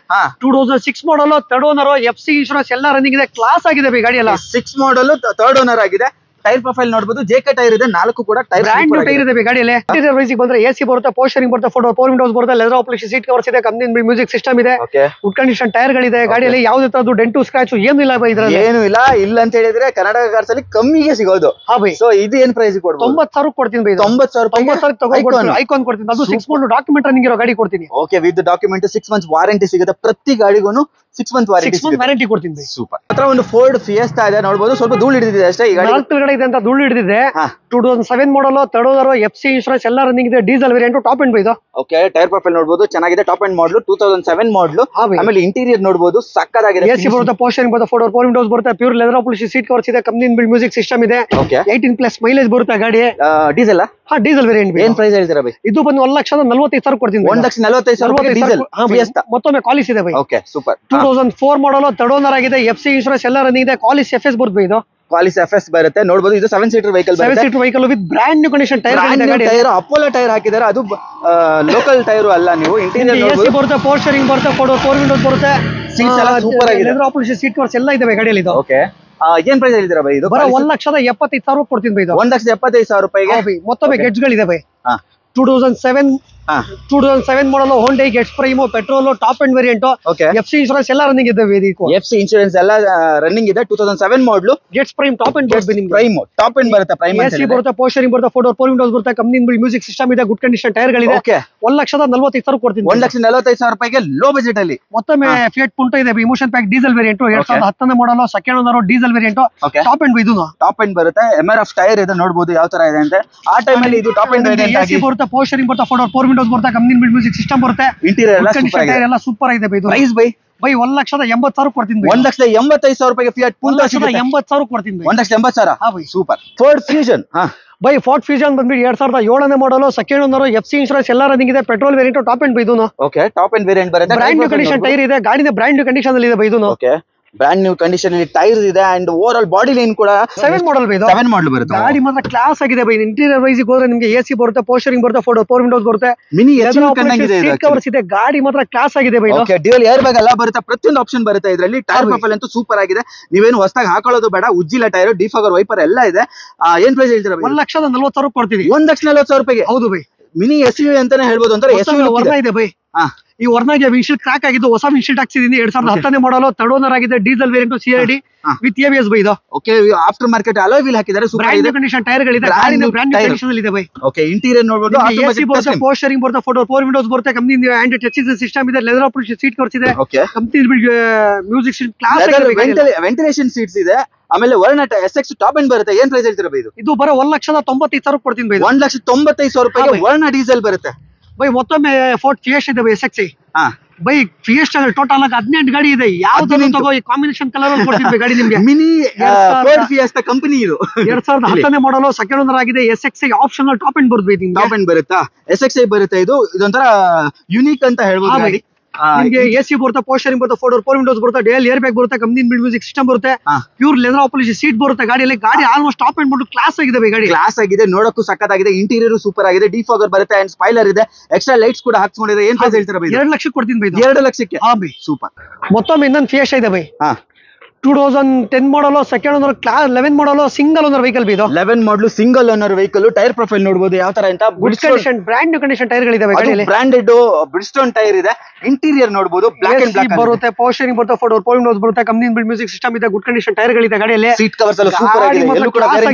2006 ಮಾಡಲ್, 3rd ಓನರ್, FC ಇನ್ಶೂರೆನ್ಸ್ ಎಲ್ಲ ರನ್ನಿಂಗ್ ಇದೆ. ಕ್ಲಾಸ್ ಆಗಿದೆ ಬೈ ಗಾಡಿ ಎಲ್ಲ. 6 ಮಾಡಲ್, 3rd ಓನರ್ ಆಗಿದೆ. ಟೈರ್ ಪ್ರೊಫೈಲ್ ನೋಡಬಹುದು, ಜೆಕೆ ಟೈರ್ ಇದೆ, 4 ಕೂಡ ಟೈರ್ ಬ್ರ್ಯಾಂಡ್ ನ್ಯೂ ಟೈರ್ ಇದೆ ಗಾಡಿಯಲ್ಲಿ. ಇಂಟೀರಿಯರ್ ವೈಸ್ ಬಂದ್ರೆ ಎಸಿ ಬರುತ್ತೆ, ಪೋಸ್ಟರಿಂಗ್ ಬರುತ್ತೆ, 4 ವಿಂಡೋಸ್ ಬರುತ್ತೆ, ಲೆದರ್ ಅಪಾಲಿಶ್ ಸೀಟ್ ಕವರ್ಸ್ ಇದೆ, ಕಂಪನಿ ಮ್ಯೂಸಿಕ್ ಸಿಸ್ಟಮ್ ಇದೆ, ಗುಡ್ ಕಂಡೀಷನ್ ಟೈರ್ ಗಳಿದೆ ಗಾಡಿಯಲ್ಲಿ. ಯಾವುದೇ ತರದ್ದು ಡೆಂಟು ಸ್ಕ್ರಾಚ್ ಏನಿಲ್ಲ ಬೈ. ಇದ್ರಲ್ಲಿ ಏನು ಇಲ್ಲ ಅಂತ ಹೇಳಿದ್ರೆ ಕರ್ನಾಟಕ ಕಾರ್ಸ್ ಅಲ್ಲಿ ಕಮ್ಮಿಗೆ ಸಿಗೋದು. ಸೊ ಇದು ಏನ್ ಪ್ರೈಸ್ ಕೊಡ್ಬೋದು? 90,000 ಕೊಡ್ತೀನಿ ಬೈ. 90,000 ತಗೊಂಡು ಐಕಾನ್ ಕೊಡ್ತೀನಿ. ಅದು 6 months ಡಾಕ್ಯುಮೆಂಟ್ ರನ್ನಿಂಗ್ ಇರೋ ಗಾಡಿ ಕೊಡ್ತೀನಿ. Okay, with document 6 months warranty ಸಿಗುತ್ತೆ. ಪ್ರತಿ ಗಾಡಿಗೂ 6 month ವ್ಯಾರಂಟಿ ಕೊಡ್ತೀನಿ ಬೈ. ಸೂಪರ್. ಹತ್ರ ಒಂದು ಫೋರ್ಡ್ ಫಿಯೆಸ್ಟಾ ಇದೆ, ನೋಡಬಹುದು. ಸ್ವಲ್ಪ ಧೂಳು ಹಿಡಿದಿದೆ ಅಷ್ಟೇ. ಈ ಗಾಡಿ 4 ಕೆಳಗಡೆ ಇದೆ ಅಂತ ಧೂಳು ಹಿಡಿದಿದೆ. 2007 ಮಾಡಲ್, 3rd ಓನರ್, FC ಇನ್ಶೂರೆನ್ಸ್ ಎಲ್ಲ ರನ್ನಿಂಗ್ ಇದೆ, diesel variant, top end by. ಇದು ಓಕೆ, ಟೈರ್ ಪ್ರೊಫೈಲ್ ನೋಡಬಹುದು, ಚೆನ್ನಾಗಿದೆ, ಟಾಪ್ ಎಂಡ್ ಮಾಡಲ್, 2007 ಮಾಡಲ್. ಆಮೇಲೆ ಇಂಟೀರಿಯರ್ ನೋಡಬಹುದು, ಸಕ್ಕತ್ತಾಗಿದೆ. ಎಸಿ ಬರುತ್ತೆ, ಪೋಸ್ಟರಿಂಗ್ ಬರುತ್ತೆ, 4 ವಿಂಡೋಸ್ ಬರುತ್ತೆ, ಪ್ಯೂರ್ ಲೆದರ್ ಅಪಾಲಿಶ್ ಸೀಟ್ ಕವರ್ಸ್ ಇದೆ, ಕಂಪನಿ ಬಿಲ್ಡ್ ಮ್ಯೂಸಿಕ್ ಸಿಸ್ಟಮ್ ಇದೆ. 18+ ಮೈಲೇಜ್ ಬರುತ್ತೆ ಗಾಡಿ. Diesel diesel variant. ಏನ್ ಪ್ರೈಸ್ ಹೇಳ್ತೀರಾ ಬೈ? ಇದು ಬಂದು 1,45,000 ಕೊಡ್ತೀನಿ. 1,45,000 ಡೀಸೆಲ್ ಫಿಯೆಸ್ಟಾ. ಮತ್ತೊಮ್ಮೆ ಕಾಲಿಸ್ ಇದೆ ಬೈ. Okay, super. 2004 ಮಾಡಲ್, 3rd ಓನರ್ ಆಗಿದೆ, FC ಇನ್ಶೂರೆನ್ಸ್ ಎಲ್ಲ ರನ್ನಿಂಗ್ ಇದೆ, ಕಾಲಿಸ್ FS ಬರುತ್ತೆ ಬೈ. ಇದು ಕಾಲಿಸ್ FS ಬರುತ್ತೆ, ನೋಡಬಹುದು. ಇದು 7 ಸೀಟರ್ ವೆಹಿಕಲ್ ಬರುತ್ತೆ. 7 seater vehicle with brand new condition tyre. Tyre Apollo tyre ಹಾಕಿದ್ದಾರೆ, ಅದು ಲೋಕಲ್ ಟೈರ್ ಅಲ್ಲ. ನೀವು ಇಂಟೀರಿಯರ್ ನೋಡಬಹುದು, ಬರುತ್ತೆ, ಪೋಸ್ಟರಿಂಗ್ ಬರುತ್ತೆ, 4 ವಿಂಡೋಸ್ ಬರುತ್ತೆ, ಸೀಟ್ಸ್ ಎಲ್ಲ ಸೂಪರ್ ಆಗಿದೆ, ಲೆದರ್ ಅಪಾಲಿಶ್ ಸೀಟ್ ಕವರ್ಸ್ ಎಲ್ಲ ಇದೆ ಗಾಡಿಯಲ್ಲಿ. ಇದು ಓಕೆ, ಏನ್ ಪ್ರೈಸ್ ಹೇಳಿದಿರಾ ಬೈ? ಇದು 1,75,000 ಕೊಡ್ತೀನಿ ಬೈ. ಇದು 1,75,000 ರೂಪಾಯಿಗೆ. ಮತ್ತೊಮ್ಮೆ ಗೆಡ್ಜ್ ಗಳಿದೆ by. 2007 2007 model Hyundai Getz Prime petrol top end variant okay FC insurance ಎಲ್ಲ ರನ್ನಿಂಗ್ ಇದೆ ಇದಕ್ಕೂ. FC ಇನ್ಶೂರೆನ್ಸ್ ಎಲ್ಲ ರನ್ನಿಂಗ್ ಇದೆ. 2007 ಮಾಡಲು Getz Prime ಟಾಪ್ ಅಂಡ್ ನಿಮ್ಗೆ ಪ್ರೈಮ್ ಟಾಪ್ ಎಂಡ್ ಬರುತ್ತೆ. ಪ್ರೈಮ್ AC ಬರುತ್ತೆ, ಪೋಸ್ಟರಿಂಗ್ ಬರುತ್ತೆ, 4 ವಿಂಡೋಸ್ ಬರುತ್ತೆ, ಕಂಪನಿ ಮ್ಯೂಸಿಕ್ ಸಿಸ್ಟಮ್ ಇದೆ, ಗುಡ್ ಕಂಡೀಷನ್ ಟೈರ್ ಗಳಿದೆ. ಓಕೆ 1,45,000 ಕೊಡ್ತೀನಿ. 1,45,000 ರೂಪಾಯಿಗೆ ಲೋ ಬಜೆಟ್ ಅಲ್ಲಿ. ಮತ್ತೊಮ್ಮೆ ಫಿಯಟ್ ಪುಂಟೋ ಇದೆ, emotion pack diesel variant 2010 model, second owner diesel variant, top and ಇದು ಟಾಪ್ ಎಂಡ್ ಬರುತ್ತೆ. MRF ಟೈರ್ ಇದೆ, ನೋಡಬಹುದು ಯಾವ ತರ ಇದೆ ಅಂತ. ಆ ಟೈಮ್ ಅಲ್ಲಿ ಇದು ಟಾಪ್ ಎಂಡ್ ವೇರಿಯಂಟ್ ಆಗಿ AC ಬರುತ್ತೆ, ಪೋಸ್ಟರಿಂಗ್ ಬರುತ್ತೆ, 4 ವಿಂಡೋಸ್ ಬರುತ್ತೆ, ಕಂಪನಿ ಮ್ಯೂಸಿಕ್ ಸಿಸ್ಟಮ್ ಬರುತ್ತೆ, ಇಂಟೀರಿಯರ್ ಎಲ್ಲ ಕಂಡೀಷನ್ ಸೂಪರ್ ಟೈರ್ ಆಗಿದೆ. ಎಲ್ಲ ಸೂಪರ್ ಆಗಿದೆ ಇದು. ಪ್ರೈಸ್ ಬೈ 1,80,000 ಕೊಡ್ತೀನಿ. 1,85,000 ರೂಪಾಯಿಗೆ ಫಿಯಟ್ ಪುಂಟೋ ಸಿಗುತ್ತೆ. 1,80,000 ಕೊಡ್ತೀನಿ. 1,80,000. ಹಾ by. Super. Ford fusion Ford fusion ಬಂದ್ಬಿಟ್ಟು 2007 ಮಾಡಲು, ಸೆಕೆಂಡ್ ಓನರ್, FC ಇನ್ಶೂರೆನ್ಸ್ ಎಲ್ಲ ರನ್ನಿಂಗ್ ಇದೆ, ಪೆಟ್ರೋಲ್ ವೇರಿಯಂಟ್ ಟಾಪ್ ಅಂಡ್ ಇದು. ಓಕೆ ಟಾಪ್ ಎಂಡ್ ವೇರಿಯಂಟ್ ಬರುತ್ತೆ. ಬ್ರ್ಯಾಂಡ್ ನ್ಯೂ ಕಂಡೀಷನ್ ಟೈರ್ ಇದೆ, ಗಾಡಿನ ಬ್ರ್ಯಾಂಡ್ ನ್ಯೂ ಕಂಡೀಷನ್ ಅಲ್ಲಿ ಇದೆ ಇದು. ಓಕೆ ಬ್ರ್ಯಾಂಡ್ ನ್ಯೂ ಕಂಡೀಷನ್ ಅಲ್ಲಿ ಟೈರ್ಸ್ ಇದೆ and over all body line ಕೂಡ 7 ಮಾಡಲ್ ಇದು. 7 ಮಾಡಲ್ ಬರುತ್ತೆ. ಗಾಡಿ ಮಾತ್ರ ಕ್ಲಾಸ್ ಆಗಿದೆ ಬೈ. ಇಂಟೀರಿಯರ್ ವೈಸ್ ಹೋದ್ರೆ ನಿಮಗೆ AC ಬರುತ್ತೆ, ಪೋಸ್ಟರಿಂಗ್ ಬರುತ್ತೆ, 4 ವಿಂಡೋಸ್ ಬರುತ್ತೆ, ಮಿನಿ SUV ಕಂಡಂಗಿದೆ ಇದು. ಸೀಟ್ ಕವರ್ಸ್ ಇದೆ, ಗಾಡಿ ಮಾತ್ರ ಕ್ಲಾಸ್ ಆಗಿದೆ by. Okay dual air bag ಎಲ್ಲ ಬರುತ್ತೆ, ಪ್ರತಿಯೊಂದು ಆಪ್ಷನ್ ಬರುತ್ತೆ ಇದರಲ್ಲಿ. ಟೈರ್ ಪ್ರೊಫೈಲ್ ಅಂತೂ ಸೂಪರ್ ಆಗಿದೆ, ನೀವೇನು ಹೊಸದಾಗಿ ಹಾಕೊಳ್ಳೋದು ಬೇಡ. ಉಜ್ಜಿಲ ಟೈರ್, ಡಿಫಾಗರ್ ವೈಪರ್ ಎಲ್ಲ ಇದೆ. ಏನ್ ಪ್ರೈಸ್ ಹೇಳ್ತೀರಾ? 1,40,000 ಕೊಡ್ತೀವಿ. 1,40,000 ರೂಪಾಯಿಗೆ. ಹೌದು ಬೈ. ಮಿನಿ SUV ಅಂತಾನೆ ಹೇಳ್ಬೋದು. ಅಂದ್ರೆ ವರ್ಣ ಇದೆ ಬೈ. ಈ ವರ್ನಾಗೆ ವಿನ್ಶೀಲ್ಡ್ ಕ್ರಾಕ್ ಆಗಿದ್ದು, ಹೊಸ ವಿನ್ಶೀಲ್ಡ್ ಹಾಕ್ಸಿದೀನಿ. 2010 ಮಾಡಲು, ಥರ್ಡ್ ಓನರ್ ಆಗಿದೆ, diesel variant, CID with ABS ಬೈ ಇದು. Okay after market alloy wheel ಹಾಕಿದ್ದಾರೆ, ಸೂಪರ್ ಬ್ರ್ಯಾಂಡ್ ಇದೆ. ಕಂಡೀಷನ್ ಟೈರ್ ಗಳಿದೆ, ಗಾಡಿನ ಬ್ರ್ಯಾಂಡ್ ಕಂಡೀಷನ್ ಅಲ್ಲಿ ಇದೆ ಬೈ. ಓಕೆ ಇಂಟೀರಿಯರ್ ನೋಡಬಹುದು. AC ಬರುತ್ತೆ, ಪೋಸ್ಟರಿಂಗ್ ಬರುತ್ತೆ, 4 ವಿಂಡೋಸ್ ಬರುತ್ತೆ, ಕಂಪನಿ ಆಂಡ್ರಾಯ್ಡ್ ಟಚ್ ಸಿಸ್ಟಮ್ ಇದೆ, ಲೆದರ್ ಅಪ್ರೋಚ್ ಸೀಟ್ ಕವರ್ಸ್ ಇದೆ, ಓಕೆ ಕಂಪನಿ ಮ್ಯೂಸಿಕ್ ಕ್ಲಾಸ್ ಆಗಿದೆ, ವೆಂಟಿಲೇಷನ್ ಸೀಟ್ಸ್ ಇದೆ. ಆಮೇಲೆ ವರ್ಣ SX ಟಾಪ್ ಎಂಡ್ ಬರುತ್ತೆ. ಏನ್ ಪ್ರೈಸ್ ಹೇಳ್ತೀರಾ ಬೈ ಇದು? ಇದು ಬರೋ 1,95,000 ಕೊಡ್ತೀನಿ ಬೈ. 1,95,000 ರೂಪಾಯಿಗೆ ವರ್ಣ ಡೀಸೆಲ್ ಬರುತ್ತೆ ಬೈ. ಮತ್ತೊಮ್ಮೆ ಫೋರ್ಡ್ ಫಿಯೆಸ್ಟ್ ಇದೆ ಬೈ, SX. ಬೈ ಫಿಯೆಸ್ಟ್ ಟೋಟಲ್ ಆಗಿ 18 ಗಾಡಿ ಇದೆ. ಯಾವ್ದು ತಗೋ, ಈ ಕಾಂಬಿನೇಷನ್ ಕಲರ್ ಅಲ್ಲಿ ಕೊಡ್ತೀನಿ ಗಾಡಿ ನಿಮ್ಗೆ. ಮಿನಿ ಫೋರ್ಡ್ ಫಿಯೆಸ್ಟಾ ಕಂಪನಿ ಇದು. 2010 ಮಾಡಲು, ಸೆಕೆಂಡ್ ಓನರ್ ಆಗಿದೆ, SX ಆಪ್ಷನಲ್ ಟಾಪ್ ಎಂಡ್ ಬರುತ್ತೆ. ಟಾಪ್ ಎಂಡ್ ಬರುತ್ತಾ? SXI ಬರುತ್ತೆ. ಇದೊಂಥರ ಯುನೀಕ್ ಅಂತ ಹೇಳ್ಬೋದು ಗಾಡಿ. ನಿಮಗೆ AC ಬರುತ್ತೆ, ಪೋಸ್ಟರಿಂಗ್ ಬರುತ್ತೆ, 4 ವಿಂಡೋಸ್ ಬರುತ್ತೆ, ಡ್ಯುಯಲ್ ಏರ್ ಬ್ಯಾಗ್ ಬರುತ್ತೆ, ಕಂಪನಿ ಮ್ಯೂಸಿಕ್ ಸಿಸ್ಟಮ್ ಬರುತ್ತೆ, ಪ್ಯೂರ್ ಲೆದರ್ ಅಪ್ರೋಚ್ ಸೀಟ್ ಬರುತ್ತೆ ಗಾಡಿಯಲ್ಲಿ. ಗಾಡಿ ಆಲ್ಮೋಸ್ಟ್ ಟಾಪ್ ಅಂಡ್ ಬಿಟ್ಟು ಕ್ಲಾಸ್ ಆಗಿದೆ ಬೈ. ಗಾಡಿ ಕ್ಲಾಸ್ ಆಗಿದೆ, ನೋಡಕ್ಕೂ ಸಕ್ಕತ್ತಾಗಿದೆ. ಇಂಟೀರಿಯರ್ ಸೂಪರ್ ಆಗಿದೆ, ಡಿಫಾಗರ್ ಬರುತ್ತೆ ಅಂಡ್ ಸ್ಪಾಯ್ಲರ್ ಇದೆ, ಎಕ್ಸ್ಟ್ರಾ ಲೈಟ್ಸ್ ಕೂಡ ಹಾಕ್ಸ್ಕೊಂಡಿದೆ. ಏನ್ ಪ್ರೈಸ್ ಹೇಳ್ತೀರಾ ಬೈ? 2 ಲಕ್ಷಕ್ಕೆ ಕೊಡ್ತೀನಿ ಬೈ. 2 ಲಕ್ಷಕ್ಕೆ. ಹಾ ಬೈ. ಸೂಪರ್. ಮತ್ತೊಮ್ಮೆ ಇನ್ನೊಂದು ಫಿಯೆಸ್ಟ್ ಇದೆ ಬೈ. 2010 ಮಾಡಲು, ಸೆಕೆಂಡ್ ಓನರ್, 11 ಮಾಡಲು, ಸಿಂಗಲ್ ಓನರ್ ವೆಹಿಕಲ್ ಬೈ ಇದು. 11 ಮಾಡಲು single owner vehicle. Tyre profile ನೋಡಬಹುದು ಯಾವ ತರ ಅಂತ. Good condition, brand new condition tyre ಗಳಿದೆ ಗಾಡಿಯಲ್ಲಿ. ಬ್ರಾಂಡೆಡ್ ಬ್ರಿಡ್ಸ್ಟೋನ್ ಟೈರ್ ಇದೆ. ಇಂಟೀರಿಯರ್ ನೋಡಬಹುದು ಬ್ಲಾಕ್ ಅಂಡ್ ಬ್ಲಾಕ್ ಬರುತ್ತೆ, ಪೋಸ್ಟರಿಂಗ್ ಬರುತ್ತೆ, 4 ವಿಂಡೋಸ್ ಬರುತ್ತೆ, ಕಂಪನಿ ಮ್ಯೂಸಿಕ್ ಸಿಸ್ಟಮ್ ಇದೆ, ಗುಡ್ ಕಂಡೀಷನ್ ಟೈರ್ ಗಳಿದೆ ಗಾಡಿಯಲ್ಲಿ. ಸೀಟ್ ಕವರ್ಸ್ ಎಲ್ಲ ಸೂಪರ್ ಆಗಿದೆ. ಎಲ್ಲೂ ಕೂಡ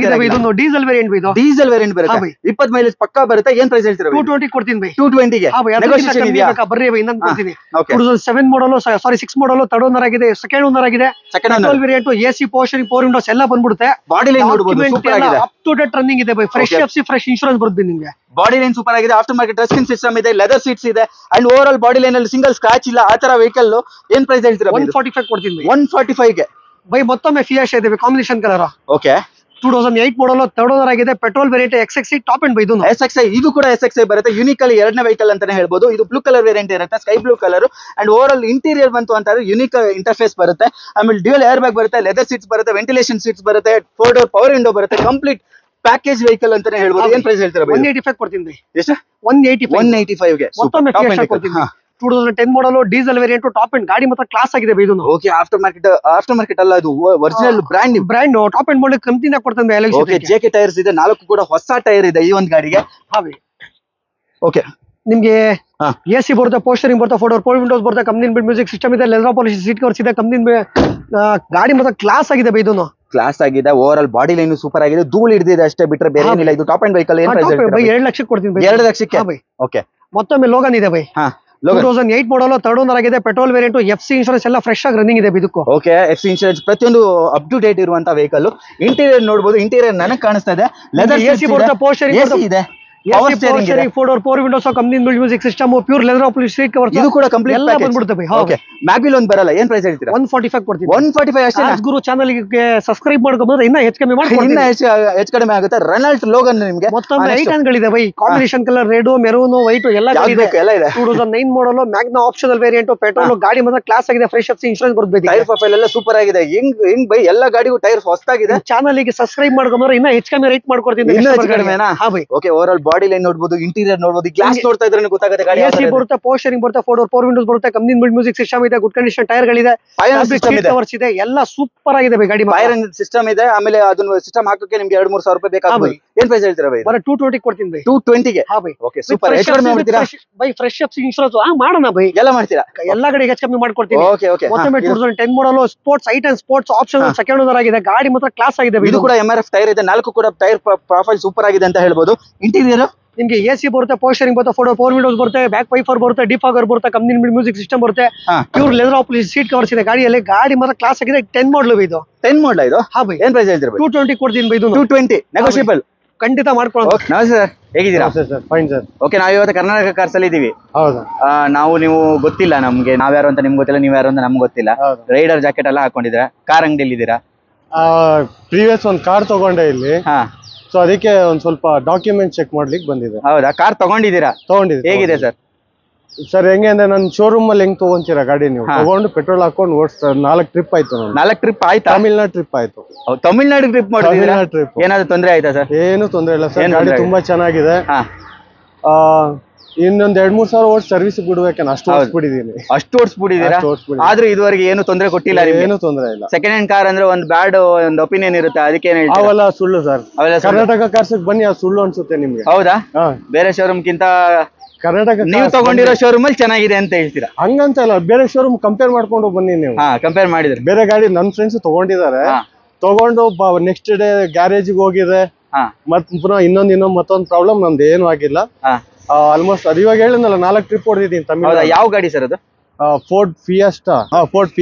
ಇದೊಂದು ಡೀಸೆಲ್ ವೇರಿಯಂಟ್ ಬೈ ಇದು. ಡೀಸೆಲ್ ವೇರಿಯಂಟ್ ಬರುತ್ತೆ, 20 ಮೈಲೇಜ್ ಪಕ್ಕಾ ಬರುತ್ತೆ. ಏನ್ ಪ್ರೈಸ್ ಹೇಳ್ತೀರಾ? 220 ಕೊಡ್ತೀನಿ ಬೈ. 220 ಗೆ ನೆಗೋಷಿಯೇಷನ್ ಇದೆಯಾ? ಬರ್ರಿ ಬೈ, ಇನ್ನೊಂದು ಕೊಡ್ತೀನಿ. 2007 ಮಾಡಲು, 6 ಮಾಡಲು, ಥರ್ಡ್ ಓನರ್ ಆಗಿದೆ, ಸೆಕೆಂಡ್ ಓನರ್ ಆಗಿದೆ, ಪೆಟ್ರೋಲ್ ವೇರಿಯಂಟ್, AC ಪೋಸ್ಟರಿಂಗ್, 4 ವಿಂಡೋಸ್ ಎಲ್ಲ ಬಂದ್ಬಿಡುತ್ತೆ. ಬಾಡಿ ಲೈನ್ ನೋಡಬಹುದು ಸೂಪರ್ ಆಗಿದೆ, ಅಪ್ ಟು ಡೇಟ್ ರನ್ನಿಂಗ್ ಇದೆ by. Fresh FC fresh insurance ಬರುತ್ತೆ ನಿಮಗೆ. ಬಾಡಿ ಲೈನ್ ಸೂಪರ್ ಆಗಿದೆ, ಆಫ್ಟರ್ ಮಾರ್ಕೆಟ್ ಟಚ್ ಸಿಸ್ಟಮ್ ಇದೆ, ಲೆದರ್ ಸೀಟ್ಸ್ ಇದೆ and over all body line ಅಲ್ಲಿ ಸಿಂಗಲ್ ಸ್ಕ್ರಾಚ್ ಇಲ್ಲ. ಆ ತರ ವೆಹಿಕಲ್ ಏನ್ ಪ್ರೈಸ್ ಹೇಳ್ತೀರಾ? 145 ಕೊಡ್ತೀನಿ. 145 ಗೆ ಬೈ. ಮತ್ತೊಮ್ಮೆ ಫಿಯೆಸ್ಟ್ ಇದೆ, ಕಾಂಬಿನೇಷನ್ ಕಲರ್. ಓಕೆ 2008 ಮಾಡಲು, ಥರ್ಡ್ ಓನರ್ ಆಗಿದೆ, petrol variant, XXI top end ಬೈ ಇದು. SXI ಇದು ಕೂಡ SXI ಬರುತ್ತೆ. ಯೂನಿಕ್ ಅಲ್ಲಿ ಎರಡನೇ ವೆಹಿಕಲ್ ಅಂತಾನೆ ಹೇಳ್ಬೋದು. ಇದು ಬ್ಲೂ ಕಲರ್ ವೇರಿಯಂಟ್ ಇರುತ್ತೆ, sky blue colour and over all interior ಬಂತು ಅಂತಂದ್ರೆ ಯೂನಿಕ್ ಇಂಟರ್ಫೇಸ್ ಬರುತ್ತೆ. ಆಮೇಲೆ ಡ್ಯೂಯಲ್ ಏರ್ ಬ್ಯಾಗ್ ಬರುತ್ತೆ, ಲೆದರ್ ಸೀಟ್ಸ್ ಬರುತ್ತೆ, ವೆಂಟಿಲೇಷನ್ ಸೀಟ್ಸ್ ಬರುತ್ತೆ, 4 ಡೋರ್ ಪವರ್ ವಿಂಡೋ ಬರುತ್ತೆ. ಕಂಪ್ಲೀಟ್ ಪ್ಯಾಕೇಜ್ ವೆಹಿಕಲ್ ಅಂತಾನೆ ಹೇಳ್ಬೋದು. ಏನ್ ಪ್ರೈಸ್ ಹೇಳ್ತೀರಾ? 185 ಕೊಡ್ತೀನಿ. ಎಷ್ಟು? 185 ಗೆ ಮತ್ತೊಮ್ಮೆ ಫಿಯೆಸ್ಟ್ ಕೊಡ್ತೀನಿ. 2010 ಮಾಡಲು, ಡೀಸೆಲ್ ವೇರಿಯಂಟ್, ಟಾಪ್ ಅಂಡ್ ಗಾಡಿ ಮಾತ್ರ ಕ್ಲಾಸ್ ಆಗಿದೆ ಬೈ ಇದು. ಓಕೆ ಆಫ್ಟರ್ ಮಾರ್ಕೆಟ್ ಅಲ್ಲ, ಇದು ಒರಿಜಿನಲ್ ಬ್ರ್ಯಾಂಡ್ ಟಾಪ್ ಅಂಡ್ ಮಾಡಲು ಕಂಪನಿನ ಕೊಡ್ತಾನೆ. ಓಕೆ JK ಟೈರ್ಸ್ ಇದೆ, 4 ಕೂಡ ಹೊಸ ಟೈರ್ ಇದೆ ಈ ಒಂದು ಗಾಡಿಗೆ. ಓಕೆ ನಿಮ್ಗೆ AC ಬರುತ್ತೆ, ಪೋಸ್ಟರಿಂಗ್ ಬರುತ್ತೆ, 4 ವಿಂಡೋಸ್ ಬರುತ್ತೆ, ಕಂಪನಿ ಮ್ಯೂಸಿಕ್ ಸಿಸ್ಟಮ್ ಇದೆ, ಲೆದರ್ ಪಾಲಿಶ್ ಸೀಟ್ ಕವರ್ಸ್ ಇದೆ, ಕಂಪನಿ ಗಾಡಿ ಮಾತ್ರ ಕ್ಲಾಸ್ ಆಗಿದೆ ಬೈ ಇದು. ಕ್ಲಾಸ್ ಆಗಿದೆ, over all body line super ಆಗಿದೆ, ಧೂಳು ಹಿಡಿದಿದೆ ಅಷ್ಟೇ ಬಿಟ್ರೆ ಬೇರೆ ಏನಿಲ್ಲ. ಇದು ಟಾಪ್ ಅಂಡ್ ವೆಹಿಕಲ್. ಏನ್ ಪ್ರೈಸ್ ಹೇಳ್ತೀರಾ? 2 ಲಕ್ಷಕ್ಕೆ ಕೊಡ್ತೀನಿ ಬೈ. 2 ಲಕ್ಷಕ್ಕೆ. ಓಕೆ ಮತ್ತೊಮ್ಮೆ ಲೋಗನ್ ಇದೆ ಬೈ. 2008 ಮಾಡಲು, ಥರ್ಡ್ ಓನರ್ ಆಗಿದೆ, ಪೆಟ್ರೋಲ್ ವೇರಿಯಂಟ್, FC ಇನ್ಶೂರೆನ್ಸ್ ಎಲ್ಲ ಫ್ರೆಶ್ ಆಗಿ ರನ್ನಿಂಗ್ ಇದೆ ಇದಕ್ಕೂ. ಓಕೆ FC ಇನ್ಶೂರೆನ್ಸ್ ಪ್ರತಿಯೊಂದು ಅಪ್ ಟು ಡೇಟ್ ಇರುವಂತ ವೆಹಿಕಲ್. ಇಂಟೀರಿಯರ್ ನೋಡಬಹುದು, ಇಂಟೀರಿಯರ್ ನನಗೆ ಕಾಣಿಸ್ತಾ ಇದೆ. ಲೆದರ್ AC ಬರುತ್ತೆ, ಪೋಸ್ಟರಿಂಗ್ ಇದೆ, ಪವರ್ ಸ್ಟೀರಿಂಗ್ ಇದೆ, 4 Windows, company music system, pure leather approach seat covers, ಇದು ಕೂಡ ಕಂಪ್ಲೀಟ್ ಎಲ್ಲ ಬಂದ್ಬಿಡುತ್ತೆ ಬೈ. ಓಕೆ ಮ್ಯಾಗ್ವಿಲ್ ಒಂದು ಬರಲ್ಲ. ಏನ್ ಪ್ರೈಸ್ ಹೇಳ್ತೀರಾ? 145 ಕೊಡ್ತೀನಿ. 145 ಅಷ್ಟೇ. ಗುರು ಚಾನಲ್ ಗೆ ಸಬ್ಸ್ಕ್ರೈಬ್ ಮಾಡ್ಕೊಂಡ್ರೆ ಇನ್ನ ಹೆಚ್ಚು ಕಮ್ಮಿ ಮಾಡಿ, ಇನ್ನ ಹೆಚ್ಚು ಕಡಿಮೆ ಆಗುತ್ತೆ. ರೆನಾಲ್ಟ್ ಲೋಗನ್ ನಿಮಗೆ ಮತ್ತೊಮ್ಮೆ ಐಟನ್ ಗಳಿದೆ by. Combination colour, red, maroon, white ಎಲ್ಲ ಇದೆ. 2009 ಮಾಡಲು, ಮ್ಯಾಗ್ನಾ ಆಪ್ಷನಲ್ ವೇರಿಯಂಟ್, ಪೆಟ್ರೋಲ್, ಗಾಡಿ ಮಾತ್ರ ಕ್ಲಾಸ್ ಆಗಿದೆ, ಫ್ರೆಶ್ FC ಇನ್ಶೂರೆನ್ಸ್ ಬರುತ್ತೆ. ಟೈರ್ ಪ್ರೊಫೈಲ್ ಎಲ್ಲ ಸೂಪರ್ ಆಗಿದೆ. ಹಿಂಗ್ ಬೈ ಎಲ್ಲ ಗಾಡಿಗೂ ಟೈರ್ ಹೊಸದಾಗಿದೆ. ಚಾನಲ್ ಗೆ ಸಬ್ಸ್ಕ್ರೈಬ್ ಮಾಡ್ಕೊಂಡ್ರೆ ಇನ್ನ ಹೆಚ್ಚು ಕಮ್ಮಿ ರೇಟ್ ಮಾಡ್ಕೊಡ್ತೀನಿ. ಇನ್ನ ಹೆಚ್ಚು ಕಡಿಮೆನಾ? Okay over all body line ನೋಡಬಹುದು, ಇಂಟೀರಿಯರ್ ನೋಡಬಹುದು, ಗ್ಲಾಸ್ ನೋಡ್ತಾ ಇದ್ರೆ ಗೊತ್ತಾಗುತ್ತೆ ಗಾಡಿ AC ಬರುತ್ತೆ, ಪವರ್ ಸ್ಟೀರಿಂಗ್ ಬರುತ್ತೆ, 4 ವಿಂಡೋಸ್ ಬರುತ್ತೆ, ಕಂಪನಿ ಬಿಲ್ಡ್ ಮ್ಯೂಸಿಕ್ ಸಿಸ್ಟಮ್ ಇದೆ, ಗುಡ್ ಕಂಡೀಷನ್ ಟೈರ್ ಗಳಿದೆ, ಕವರ್ಸ್ ಇದೆ, ಎಲ್ಲ ಸೂಪರ್ ಆಗಿದೆ ಗಾಡಿ. ಫೈರ್ ಸಿಸ್ಟಮ್ ಇದೆ. ಆಮೇಲೆ ಅದನ್ನ ಸಿಸ್ಟಮ್ ಹಾಕೋಕೆ ನಿಮ್ಗೆ 2-3 ಸಾವಿರ ರೂಪಾಯಿ ಬೇಕಾಗ್ಬೋದು. ಏನ್ ಪ್ರೈಸ್ ಹೇಳ್ತೀರಾ ಬೈ? 220 ಕೊಡ್ತೀನಿ ಬೈ. 220 ಗೆ? Okay super. ಎಷ್ಟು ಕಡಿಮೆ ಮಾಡ್ತೀರಾ ಬೈ? ಫ್ರೆಶ್ ಅಪ್ ಇನ್ಶೂರೆನ್ಸ್ ಮಾಡೋಣ ಬೈ, ಎಲ್ಲ ಮಾಡ್ತೀರಾ? ಎಲ್ಲಾ ಕಡೆ ಹೆಚ್ಚು ಕಮ್ಮಿ ಮಾಡ್ಕೊಡ್ತೀನಿ. Okay okay. ಮೊತ್ತಮೇ 2010 model sports i ten sports option second owner ಆಗಿದೆ ಗಾಡಿ, ಮಾತ್ರ ಕ್ಲಾಸ್ ಆಗಿದೆ. ಇದು ಕೂಡ MRF ಟೈರ್ ಇದೆ, 4 ಕೂಡ ಟೈರ್ ಪ್ರೊಫೈಲ್ ಸೂಪರ್ ಆಗಿದೆ ಅಂತ ಹೇಳ್ಬೋದು. ಇಂಟೀರಿಯರ್ ನಿಮ್ಗೆ AC ಬರುತ್ತೆ, ಪವರ್ ಸ್ಟೀರಿಂಗ್ ಬರುತ್ತೆ, 4 ವಿಂಡೋಸ್ ಬರುತ್ತೆ, ಬ್ಯಾಕ್ ವೈಫರ್ ಬರುತ್ತೆ, ಡಿಫಾಗರ್ ಬರುತ್ತೆ, ಕಂಪನಿ ಬಿಲ್ಡ್ ಮ್ಯೂಸಿಕ್ ಸಿಸ್ಟಮ್ ಬರುತ್ತೆ, pure leather opposite seat covers ಇದೆ ಗಾಡಿಯಲ್ಲಿ. ಗಾಡಿ ಮಾತ್ರ ಕ್ಲಾಸ್ ಆಗಿದೆ. 10 ಮಾಡಲ್ ಇದು. 10 ಮಾಡಲ್ ಇದು? ಹಾ ಬೈ. ಏನ್ ಪ್ರೈಸ್ ಹೇಳ್ತೀರಾ? 220 ಕೊಡ್ತೀನಿ ಬೈ. ಇದು 220 ನೆಗೋಷಿಯಬಲ್ ಖಂಡಿತ ಮಾಡ್ಕೊಳ್ಳೋಣ. ನಮಸ್ತೆ ಸರ್, ಹೇಗಿದ್ದೀರಾ? Fine sir. ಓಕೆ, ನಾವು ಇವತ್ತು ಕರ್ನಾಟಕ ಕಾರ್ಸ್ ಅಲ್ಲಿ ಇದೀವಿ. ಹೌದಾ? ನಾವು ನೀವು ಗೊತ್ತಿಲ್ಲ ನಮ್ಗೆ, ನಾವ್ಯಾರು ಅಂತ ನಿಮ್ಗೆ ಗೊತ್ತಿಲ್ಲ, ನೀವ್ಯಾರು ಅಂತ ನಮ್ಗೆ ಗೊತ್ತಿಲ್ಲ. ರೈಡರ್ ಜಾಕೆಟ್ ಎಲ್ಲ ಹಾಕೊಂಡಿದ್ದೀರಾ, ಕಾರ್ ಅಂಗಡಿಯಲ್ಲಿ ಇದ್ದೀರಾ? ಪ್ರೀವಿಯಸ್ ಒಂದು ಕಾರ್ ತಗೊಂಡೆ ಇಲ್ಲಿ. ಹಾ, ಸೊ ಅದಕ್ಕೆ ಒಂದ್ ಸ್ವಲ್ಪ ಡಾಕ್ಯುಮೆಂಟ್ ಚೆಕ್ ಮಾಡ್ಲಿಕ್ಕೆ ಬಂದಿದೆ. ಹೌದಾ? ಕಾರ್ ತಗೊಂಡಿದ್ದೀರಾ? ತಗೊಂಡಿದ್ದೆ. ಹೇಗಿದೆ ಸರ್? ಸರ್ ಹೆಂಗೆ ಅಂದ್ರೆ ನನ್ನ ಶೋರೂಮ್ ಅಲ್ಲಿ ಹೆಂಗ್ ತಗೊಂತೀರಾ ಗಾಡಿ ನೀವು? ತಗೊಂಡು ಪೆಟ್ರೋಲ್ ಹಾಕೊಂಡು ಓಡಿಸ್ತಾರೆ. 4 ಟ್ರಿಪ್ ಆಯ್ತು. 4 ಟ್ರಿಪ್ ಆಯ್ತಾ? ತಮಿಳ್ನಾಡು ಟ್ರಿಪ್ ಆಯ್ತು. ತಮಿಳ್ನಾಡು ಟ್ರಿಪ್ ಮಾಡಿದ್ದೀರಾ? ಟ್ರಿಪ್. ಏನಾದ್ರು ತೊಂದ್ರೆ ಆಯ್ತಾ ಸರ್? ಏನು ತೊಂದ್ರೆ ಇಲ್ಲ ಸರ್, ಗಾಡಿ ತುಂಬಾ ಚೆನ್ನಾಗಿದೆ. ಇನ್ನೊಂದ್ 2-3 ಸಾವಿರ ಓಡಿಸಿ ಸರ್ವಿಸ್ ಬಿಡ್ಬೇಕೇನ, ಅಷ್ಟು ಓಡಿಸ್ಬಿಟ್ಟಿದೀನಿ. ಅಷ್ಟು ಓಡಿಸ್ಬಿಟ್ಟಿದ್ದೀರಾ? ಆದ್ರೂ ಇದುವರೆಗೆ ಏನು ತೊಂದ್ರೆ ಕೊಟ್ಟಿಲ್ಲ? ಏನು ತೊಂದ್ರೆ ಇಲ್ಲ. ಸೆಕೆಂಡ್ ಹ್ಯಾಂಡ್ ಕಾರ್ ಅಂದ್ರೆ ಒಂದು ಬ್ಯಾಡ್ ಒಂದು ಒಪಿನಿಯನ್ ಇರುತ್ತೆ, ಅದಕ್ಕೆ ಅವೆಲ್ಲ ಸುಳ್ಳು ಸರ್. ಕರ್ನಾಟಕ ಕಾರ್ಸ್ ಬನ್ನಿ, ಅದು ಸುಳ್ಳು ಅನ್ಸುತ್ತೆ ನಿಮ್ಗೆ. ಹೌದಾ? ಬೇರೆ ಶೋರೂಮ್ ಕಿಂತ ಕರ್ನಾಟಕ ನೀವು ತಗೊಂಡಿರೋ ಶೋರೂಮ್ ಅಲ್ಲಿ ಚೆನ್ನಾಗಿದೆ ಅಂತ ಹೇಳ್ತೀರಾ? ಹಂಗಂತ ಇಲ್ಲ, ಬೇರೆ ಶೋರೂಮ್ ಕಂಪೇರ್ ಮಾಡ್ಕೊಂಡು ಬನ್ನಿ ನೀವು. ಕಂಪೇರ್ ಮಾಡಿದ್ರೆ ಬೇರೆ ಗಾಡಿ ನನ್ನ ಫ್ರೆಂಡ್ಸ್ ತಗೊಂಡಿದ್ದಾರೆ. ತಗೊಂಡು ನೆಕ್ಸ್ಟ್ ಡೇ ಗ್ಯಾರೇಜ್ ಹೋಗಿದೆ, ಮತ್ ಪುನಃ ಮತ್ತೊಂದು ಪ್ರಾಬ್ಲಮ್, ನಮ್ದು ಏನು ಆಗಿಲ್ಲ. ಆಲ್ಮೋಸ್ಟ್ ಅದು ಇವಾಗ ಹೇಳಿದ್ನಲ್ಲ, 4 ಟ್ರಿಪ್ ಹೊಡೆದಿದ್ದೀನಿ ತಮಿಳು. ಯಾವ ಗಾಡಿ ಸರ್ ಅದು? Ford Fiesta. Ford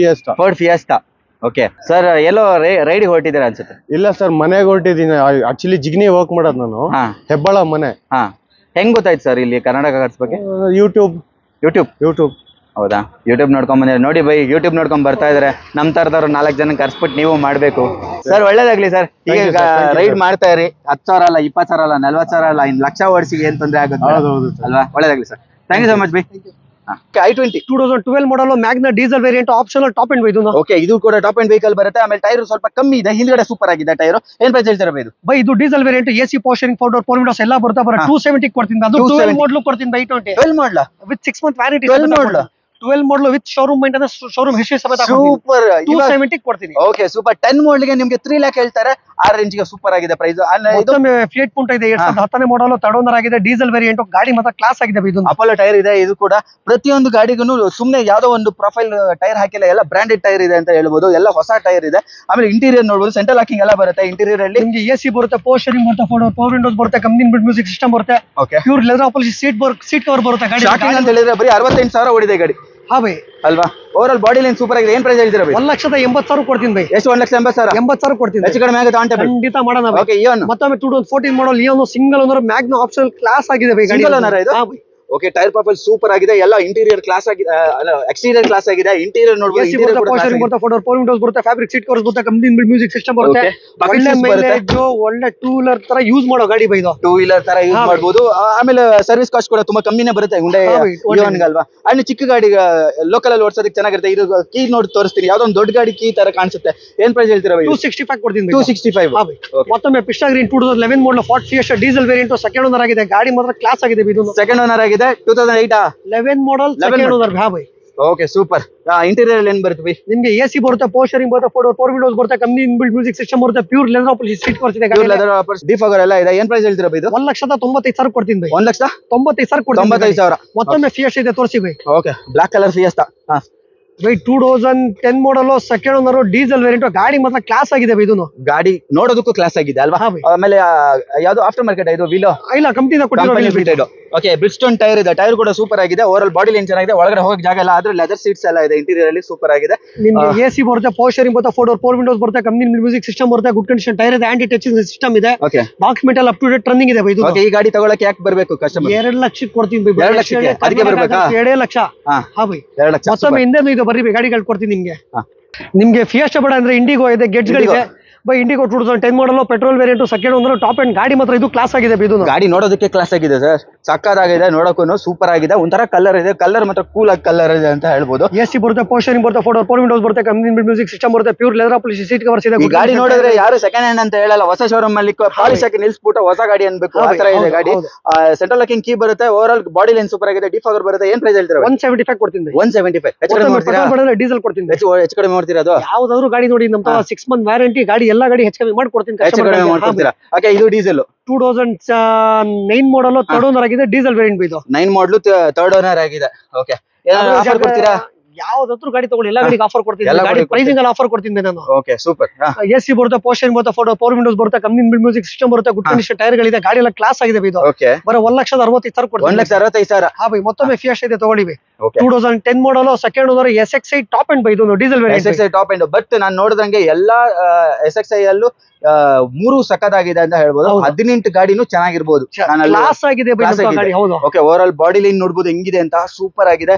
Fiesta. Okay sir, ಎಲ್ಲೋ ರೈಡ್ ಹೊರಟಿದ್ದೀರಾ ಅನ್ಸುತ್ತೆ? ಇಲ್ಲ ಸರ್, ಮನೆಗೆ ಹೊರಟಿದ್ದೀನಿ. ಆಕ್ಚುಲಿ ಜಿಗ್ನಿ ವರ್ಕ್ ಮಾಡೋದು ನಾನು, ಹೆಬ್ಬಾಳ ಮನೆ. ಹೆಂಗ್ ಗೊತ್ತಾಯ್ತು ಸರ್ ಇಲ್ಲಿ ಕರ್ನಾಟಕ ಕಾರ್ಸ್ ಬಗ್ಗೆ? ಯೂಟ್ಯೂಬ್. ಹೌದಾ? ಯೂಟ್ಯೂಬ್ ನೋಡ್ಕೊಂಡ್ ಬಂದಿರ ನೋಡಿ ಬೈ, ಯೂಟ್ಯೂಬ್ ನೋಡ್ಕೊಂಡ್ ಬರ್ತಾ ಇದಾರೆ. ನಮ್ ತರದವ್ರು 4 ಜನ ಕರ್ಸ್ಬಿಟ್ಟು ನೀವು ಮಾಡ್ಬೇಕು ಸರ್. ಒಳ್ಳೇದಾಗ್ಲಿ ಸರ್. ಈಗ ರೈಡ್ ಮಾಡ್ತಾ ಇರಿ. 10,000 ಅಲ್ಲ, 20,000 ಅಲ್ಲ, 40,000 ಅಲ್ಲ, ಇನ್ ಲಕ್ಷ ಓಡಿಸಿ ಏನ್ ತೊಂದ್ರೆ ಆಗುತ್ತೆ ಅಲ್ವಾ? ಒಳ್ಳೇದಾಗ್ಲಿ sir. Thank you so much bye. i20 2012 model Magna diesel variant, optional top end ಇದು. ಓಕೆ, ಇದು ಕೂಡ ಟಾಪ್ ಎಂಡ್ ವೆಹಿಕಲ್ ಬರುತ್ತೆ. ಆಮೇಲೆ ಟೈರ್ ಸ್ವಲ್ಪ ಕಮ್ಮಿ ಇದೆ, ಹಿಂದ್ಗಡೆ ಸೂಪರ್ ಆಗಿದೆ ಟೈರ್. ಏನ್ ಪ್ರೈಸ್ ಹೇಳ್ತಾರೆ ಬೈ ಇದು? ಬೈ ಇದು diesel variant, AC power steering, 4 Windows ಎಲ್ಲ ಬರುತ್ತೆ. 270 ಕೊಡ್ತೀನಿ. ಅದು 12 ಮಾಡಲ್ ಕೊಡ್ತೀನಿ ಬೈ. 12 ಮಾಡಲ ವಿತ್ 6 ಮಂತ್ ವ್ಯಾರಂಟಿ. 12 ಮಾಡಲ 12 model with showroom maintenance, showroom history ಸಮೇತ ಸೂಪರ್. 270 ಕೊಡ್ತೀನಿ. Okay super. 10 ಮಾಡಲ್ಗೆ ನಿಮಗೆ 3 ಲಕ್ಷ ಹೇಳ್ತಾರೆ. ಆ ರೇಂಜ್ ಗೆ ಸೂಪರ್ ಆಗಿದೆ ಪ್ರೈಸ್. ಇದು ಫಿಯಟ್ ಪುಂಟೋ ಇದೆ, 2010 ಮಾಡಲ್, ಥರ್ಡ್ ಓನರ್ ಆಗಿದೆ, ಡೀಸೆಲ್ ವೇರಿಯಂಟ್. ಗಾಡಿ ಮಾತ್ರ ಕ್ಲಾಸ್ ಆಗಿದೆ. ಇದು ಅಪೋಲೋ ಟೈರ್ ಇದೆ. ಇದು ಕೂಡ ಪ್ರತಿಯೊಂದು ಗಾಡಿಗೂ ಸುಮ್ಮನೆ ಯಾವ್ದೋ ಒಂದು ಪ್ರೊಫೈಲ್ ಟೈರ್ ಹಾಕಿಲ್ಲ, ಎಲ್ಲ ಬ್ರಾಂಡೆಡ್ ಟೈರ್ ಇದೆ ಅಂತ ಹೇಳ್ಬೋದು. ಎಲ್ಲ ಹೊಸ ಟೈರ್ ಇದೆ. ಆಮೇಲೆ ಇಂಟೀರಿಯರ್ ನೋಡಬಹುದು, ಸೆಂಟ್ರಲ್ ಲಾಕಿಂಗ್ ಎಲ್ಲ ಬರುತ್ತೆ. ಇಂಟೀರಿಯರ್ ಅಲ್ಲಿ ನಿಮಗೆ AC ಬರುತ್ತೆ, ಪವರ್ ಸ್ಟೀರಿಂಗ್ ಬರುತ್ತೆ, 4 ವಿಂಡೋಸ್ ಬರುತ್ತೆ, ಕಂಪನಿ ಬಿಲ್ಡ್ ಮ್ಯೂಸಿಕ್ ಸಿಸ್ಟಮ್ ಬರುತ್ತೆ, pure leather opposite seat cover ಬರುತ್ತೆ. ಗಾಡಿ ಶಾಕಿಂಗ್ ಅಂತ ಹೇಳಿದ್ರೆ ಬರೀ 68,000 ಓಡಿದೆ ಗಾಡಿ. ಹಾ ಬೈ ಅಲ್ವಾ? Over all body line super ಆಗಿದೆ. ಏನ್ ಪ್ರೈಸ್ ಹೇಳ್ತೀರಾ ಬೈ? 1,80,000 ಕೊಡ್ತೀನಿ ಬೈ. ಎಷ್ಟು? 1,80,000. 80,000 ಕೊಡ್ತೀನಿ. ಹೆಚ್ಚು ಕಡಿಮೆ ಆಗುತ್ತೆ ಆನ್ ಟೇಬಲ್. ಖಂಡಿತ ಮಾಡೋಣ. ಓಕೆ, ಮತ್ತೊಮ್ಮೆ 2014 model Eon single owner Magna optional class ಆಗಿದೆ ಬೈ. ಸಿಂಗಲ್ ಓನರ್ ಇದು? ಓಕೆ, ಟೈರ್ ಪ್ರೊಫೈಲ್ ಸೂಪರ್ ಆಗಿದೆ. ಎಲ್ಲ ಇಂಟೀರಿಯರ್ ಕ್ಲಾಸ್ ಆಗಿದೆ, ಎಕ್ಸ್ಟೀರಿಯರ್ ಕ್ಲಾಸ್ ಆಗಿದೆ. ಇಂಟೀರಿಯರ್ ನೋಡಬಹುದು, ಫೋರ್ ವಿಂಡೋಸ್ ಬರುತ್ತೆ, ಫ್ಯಾಬ್ರಿಕ್ ಸೀಟ್ ಕವರ್ಸ್ ಬರುತ್ತೆ, ಕಂಪನಿ ಬಿಲ್ಡ್ ಮ್ಯೂಸಿಕ್ ಸಿಸ್ಟಮ್ ಬರುತ್ತೆ. ಒಳ್ಳೆ ಮೈಲೇಜ್, ಒಳ್ಳೆ 2 ವೀಲರ್ ತರ ಯೂಸ್ ಮಾಡೋ ಗಾಡಿ ಬೈ. 2 ವೀಲರ್ ತರ ಯೂಸ್ ಮಾಡಬಹುದು. ಆಮೇಲೆ ಸರ್ವಿಸ್ ಕಾಸ್ಟ್ ಕೂಡ ತುಂಬಾ ಕಮ್ಮಿನೇ ಬರುತ್ತೆ Hyundai ಇಯೋನ್ ಅಲ್ವಾ? ಅಂಡ್ ಚಿಕ್ಕ ಗಾಡಿ ಲೋಕಲ್ ಅಲ್ಲಿ ಓಡಿಸೋದಕ್ಕೆ ಚೆನ್ನಾಗಿರುತ್ತೆ. ಇದು ಕೀ ನೋಡಿ ತೋರಿಸ್ತೀನಿ, ಯಾವ್ದೋ ಒಂದು ದೊಡ್ಡ ಗಾಡಿ ಕೀ ತರ ಕಾಣಿಸುತ್ತೆ. ಏನ್ ಪ್ರೈಸ್ ಹೇಳ್ತೀರಾ ಬೈ? 265 ಕೊಡ್ತೀನಿ. 265. ಮತ್ತೊಮ್ಮೆ pista green 2011 model Ford Fiesta diesel variant, second owner ಆಗಿದೆ. ಗಾಡಿ ಮಾತ್ರ ಕ್ಲಾಸ್ ಆಗಿದೆ. ಇದು ಸೆಕೆಂಡ್ ಓನರ್ ಆಗಿದೆ. 2008 11 ಮಾಡಲ್ ಸೆಕೆಂಡ್ ಓನರ್. ಹಾ ಬೈ. Okay super. ಇಂಟೀರಿಯರ್ ಏನ್ ಬರುತ್ತೆ ಬೈ? ನಿಮಗೆ AC ಬರುತ್ತೆ, ಪವರ್ ಸ್ಟೀರಿಂಗ್ ಬರುತ್ತೆ, 4 ವಿಂಡೋಸ್ ಬರುತ್ತೆ, ಕಂಪನಿ ಬಿಲ್ಡ್ ಮ್ಯೂಸಿಕ್ ಸಿಸ್ಟಮ್ ಬರುತ್ತೆ, pure leather opposite seat covers ಇದೆ. ಡಿಫಾಗರ್ ಎಲ್ಲ ಇದೆ. ಏನ್ ಪ್ರೈಸ್ ಹೇಳ್ತೀರಾ ಬೈ ಇದು? 1,95,000 ಕೊಡ್ತೀನಿ ಬೈ. 1,95,000 ಕೊಡ್ತೀನಿ. 95,000. ಮತ್ತೊಮ್ಮೆ ಫಿಯೆಸ್ಟಾ ಇದೆ, ತೋರಿಸಿ by. Okay, black colour fiesta. By 2010 model second owner diesel variant. ಗಾಡಿ ಮಾತ್ರ ಕ್ಲಾಸ್ ಆಗಿದೆ ಬೈ. ಇದು ಗಾಡಿ ನೋಡೋದಕ್ಕೂ ಕ್ಲಾಸ್ ಆಗಿದೆ ಅಲ್ವಾ? ಆಮೇಲೆ ಯಾವ್ದು ಆಫ್ಟರ್ ಮಾರ್ಕೆಟ್ ಇದು? ವಿಲೋ ಇಲ್ಲ, ಕಂಪನಿನ ಕೊಟ್ಟಿರೋ. ಓಕೆ, ಬ್ರಿಡ್ಸ್ಟೋನ್ ಟೈರ್ ಇದೆ. ಟೈರ್ ಕೂಡ ಸೂಪರ್ ಆಗಿದೆ. ಓವರ್ ಆಲ್ ಬಾಡಿ ಲೈನ್ ಚೆನ್ನಾಗಿದೆ. ಒಳಗಡೆ ಹೋಗಕ್ಕೆ ಜಾಗ ಇಲ್ಲ, ಆದ್ರೆ ಲೆದರ್ ಸೀಟ್ಸ್ ಎಲ್ಲ ಇದೆ. ಇಂಟೀರಿಯರ್ ಅಲ್ಲಿ ಸೂಪರ್ ಆಗಿದೆ. ನಿಮಗೆ AC ಬರುತ್ತೆ, ಪವರ್ ಸ್ಟೀರಿಂಗ್ ಬರುತ್ತೆ, 4 ವಿಂಡೋಸ್ ಬರುತ್ತೆ, ಕಂಪನಿ ಮ್ಯೂಸಿಕ್ ಸಿಸ್ಟಮ್ ಬರುತ್ತೆ, ಗುಡ್ ಕಂಡೀಷನ್ ಟೈರ್ ಇದೆ, ಆಂಟಿ ಟಚಿಂಗ್ ಸಿಸ್ಟಮ್ ಇದೆ. Okay, box metal up to date running ಇದೆ ಬೈ. ಇದು ಈ ಗಾಡಿ ತಗೊಳಕ್ಕೆ ಯಾಕೆ ಬರಬೇಕು ಕಸ್ಟಮರ್? 2 ಲಕ್ಷಕ್ಕೆ ಕೊಡ್ತೀನಿ ಬೈ. 2 ಲಕ್ಷಕ್ಕೆ ಅದಕ್ಕೆ ಬರಬೇಕಾ? 2 ಲಕ್ಷ. ಹಾ ಬೈ, 2 ಲಕ್ಷ. ಮತ್ತೊಮ್ಮೆ ಹಿಂದೆ ಇದು ಬರ್ರಿ ಬೈ, ಗಾಡಿಗಳು ಕೊಡ್ತೀನಿ ನಿಮ್ಗೆ. ನಿಮ್ಗೆ ಫಿಯೆಸ್ಟಾ ಬೇಡ ಅಂದ್ರೆ ಇಂಡಿಗೋ ಇದೆ, ಗೆಟ್ಸ್ ಗಳಿದೆ, by IndiGo 2010 model petrol variant second owner top and ಗಾಡಿ ಮಾತ್ರ ಇದು ಕ್ಲಾಸ್ ಆಗಿದೆ ಇದು ಗಾಡಿ ನೋಡೋದಕ್ಕೆ ಕ್ಲಾಸ್ ಆಗಿದೆ ಸರ್, ಸಕ್ಕತ್ತಾಗಿದೆ, ನೋಡೋಕ್ಕೂ ಸೂಪರ್ ಆಗಿದೆ. ಒಂಥರ ಕಲರ್ ಇದೆ, ಕಲರ್ ಮಾತ್ರ ಕೂಲ್ ಆಗಿ ಕಲರ್ ಇದೆ ಅಂತ ಹೇಳ್ಬೋದು. ಎಸಿ ಬರುತ್ತೆ, ಪೋಸ್ಟರಿಂಗ್ ಬರುತ್ತೆ, ಫೋರ್ ವಿಂಡೋಸ್ ಬರುತ್ತೆ, ಕಂಪ್ನಿ ಮ್ಯೂಸಿಕ್ ಸಿಸ್ಟಮ್ ಬರುತ್ತೆ, pure leather polish seat covers ಇದೆ. ಈ ಗಾಡಿ ನೋಡಿದ್ರೆ ಯಾರು ಸೆಕೆಂಡ್ ಹ್ಯಾಂಡ್ ಅಂತ ಹೇಳಲ್ಲ, ಹೊಸ ಶೋರೂಮ್ ಅಲ್ಲಿ ಪಾಲಿಶ್ ಹಾಕಿ ನಿಲ್ಸ್ಬಿಟ್ಟು ಹೊಸ ಗಾಡಿ ಅನ್ಬೇಕು, ಆ ತರ ಇದೆ ಗಾಡಿ. ಸೆಂಟ್ರಲ್ ಲಾಕಿಂಗ್ ಕೀ ಬರುತ್ತೆ, over all body line super ಆಗಿದೆ, ಡಿಫಾಗರ್ ಬರುತ್ತೆ. ಏನ್ ಪ್ರೈಸ್ ಹೇಳ್ತೀರಾ? 175 ಕೊಡ್ತೀನಿ. 175 ಡೀಸೆಲ್ ಕೊಡ್ತೀನಿ. ಹೆಚ್ಚು ಕಡಿಮೆ ಮಾಡ್ತೀರಾ? ಅದು ಯಾವ್ದಾದ್ರು ಗಾಡಿ ನೋಡಿ ನಮ್ಮ 6 ಮಂತ್ ವ್ಯಾರಂಟಿ ಗಾಡಿ, ಎಲ್ಲಾ ಗಾಡಿ ಹೆಚ್ಚು ಕಮ್ಮಿ ಮಾಡ್ಕೊಡ್ತೀನಿ. ಹೆಚ್ಚು ಕಡಿಮೆ ಮಾಡ್ಕೊಡ್ತೀರಾ? ಓಕೆ, ಇದು ಡೀಸೆಲ್ 2009 ಮಾಡಲ್ ಥರ್ಡ್ ಓನರ್ ಆಗಿದೆ, ಡೀಸೆಲ್ ವೇರಿಯಂಟ್ ಇದು. 9 ಮಾಡಲು ಥರ್ಡ್ ಓನರ್ ಆಗಿದೆ. ಓಕೆ, ಆಫರ್ ಕೊಡ್ತೀರಾ? ಯಾವ್ದಾದ್ರು ಗಾಡಿ ತಗೊಳ್ಳಿ, ಎಲ್ಲ ಗಾಡಿಗೆ ಆಫರ್ ಕೊಡ್ತೀನಿ. ಗಾಡಿ ಪ್ರೈಸಿಂಗ್ ಅಲ್ಲಿ ಆಫರ್ ಕೊಡ್ತೀನಿ ನಾನು. Okay, super. ಎಸಿ ಬರುತ್ತೆ, ಪೋಸ್ಟರಿಂಗ್ ಬರುತ್ತೆ, ಫೋರ್ ವಿಂಡೋಸ್ ಬರುತ್ತೆ, ಕಂಪ್ನಿ ಮ್ಯೂಸಿಕ್ ಸಿಸ್ಟಮ್ ಬರುತ್ತೆ, ಗುಡ್ ಕಂಡೀಷನ್ ಟೈರ್ ಗಳಿದೆ, ಗಾಡಿ ಎಲ್ಲ ಕ್ಲಾಸ್ ಆಗಿದೆ ಇದು. ಓಕೆ, ಬರೋ 1,65,000 ಕೊಡ್ತೀನಿ. 1,65,000. ಹಾ ಬೈ, ಮತ್ತೊಮ್ಮೆ ಫಿಯೆಸ್ಟಾ ಇದೆ ತಗೊಳ್ಳಿ. 2010 model second owner SXi top end ಬೈ, ಇದು diesel variant. SXi top end. But ನಾನು ನೋಡಿದಂಗೆ ಎಲ್ಲಾ SXi ಅಲ್ಲೂ 3 ಸಕ್ಕದಾಗಿದೆ ಅಂತ ಹೇಳ್ಬೋದು. 18 ಗಾಡಿನೂ ಚೆನ್ನಾಗಿರ್ಬೋದು, ಕ್ಲಾಸ್ ಆಗಿದೆ ಗಾಡಿ. ಹೌದು. Okay, over all body line ನೋಡ್ಬೋದು ಹೆಂಗಿದೆ ಅಂತ, ಸೂಪರ್ ಆಗಿದೆ.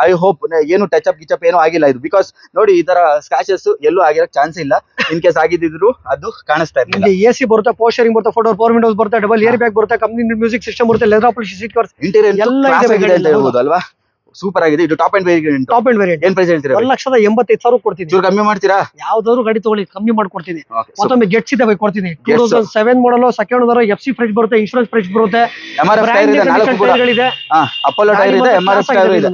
ಐ ಹೋಪ್ ಏನು ಟಚ್ ಅಪ್ ಗಿಚಪ್ ಏನೂ ಆಗಿಲ್ಲ ಇದು, ಬಿಕಾಸ್ ನೋಡಿ ಈ ತರ ಸ್ಕ್ರಾಚಸ್ ಎಲ್ಲೂ ಆಗಿರಕ್ ಚಾನ್ಸ್ ಇಲ್ಲ. ಇನ್ ಕೇಸ್ ಆಗಿದ್ರು ಅದು ಕಾಣಿಸ್ತಾ ಇರ್ಲಿಲ್ಲ. ಎಸಿ ಬರುತ್ತೆ, ಪೋಸ್ಟರಿಂಗ್ ಬರುತ್ತೆ, ಫೋರ್ ವಿಂಡೋಸ್ ಬರುತ್ತೆ, ಡಬಲ್ ಏರ್ ಬ್ಯಾಗ್ ಬರುತ್ತೆ, ಕಂಪ್ನಿ ಮ್ಯೂಸಿಕ್ ಸಿಸ್ಟಮ್ ಬರುತ್ತೆ, leather polish seat covers, interior ಎಲ್ಲ ಇದೆ ಅಂತ ಹೇಳ್ಬೋದು ಅಲ್ವಾ? ಸೂಪರ್ ಆಗಿದೆ. ಇದು top end variant. Top end variant. ಏನ್ ಪ್ರೈಸ್ ಹೇಳ್ತೀರಾ? 1,85,000 ಕೊಡ್ತೀನಿ. ಚೂರು ಕಮ್ಮಿ ಮಾಡ್ತೀರಾ? ಯಾವ್ದಾದ್ರು ಗಾಡಿ ತಗೊಳ್ಳಿ, ಕಮ್ಮಿ ಮಾಡ್ಕೊಡ್ತೀನಿ. ಮತ್ತೊಮ್ಮೆ ಗೆಟ್ಸ್ ಇದೆ ಕೊಡ್ತೀನಿ. 2007 ಮಾಡಲ್ ಸೆಕೆಂಡ್ ಓನರ್, FC ಫ್ರೆಶ್ ಬರುತ್ತೆ, ಇನ್ಶೂರೆನ್ಸ್ ಫ್ರೆಶ್ ಬರುತ್ತೆ, MRF ಟೈರ್ ಇದೆ, 4 ಟೈರ್ಗಳಿದೆ, ಅಪೋಲೋ ಟೈರ್ ಇದೆ, MRF ಟೈರ್ ಇದೆ.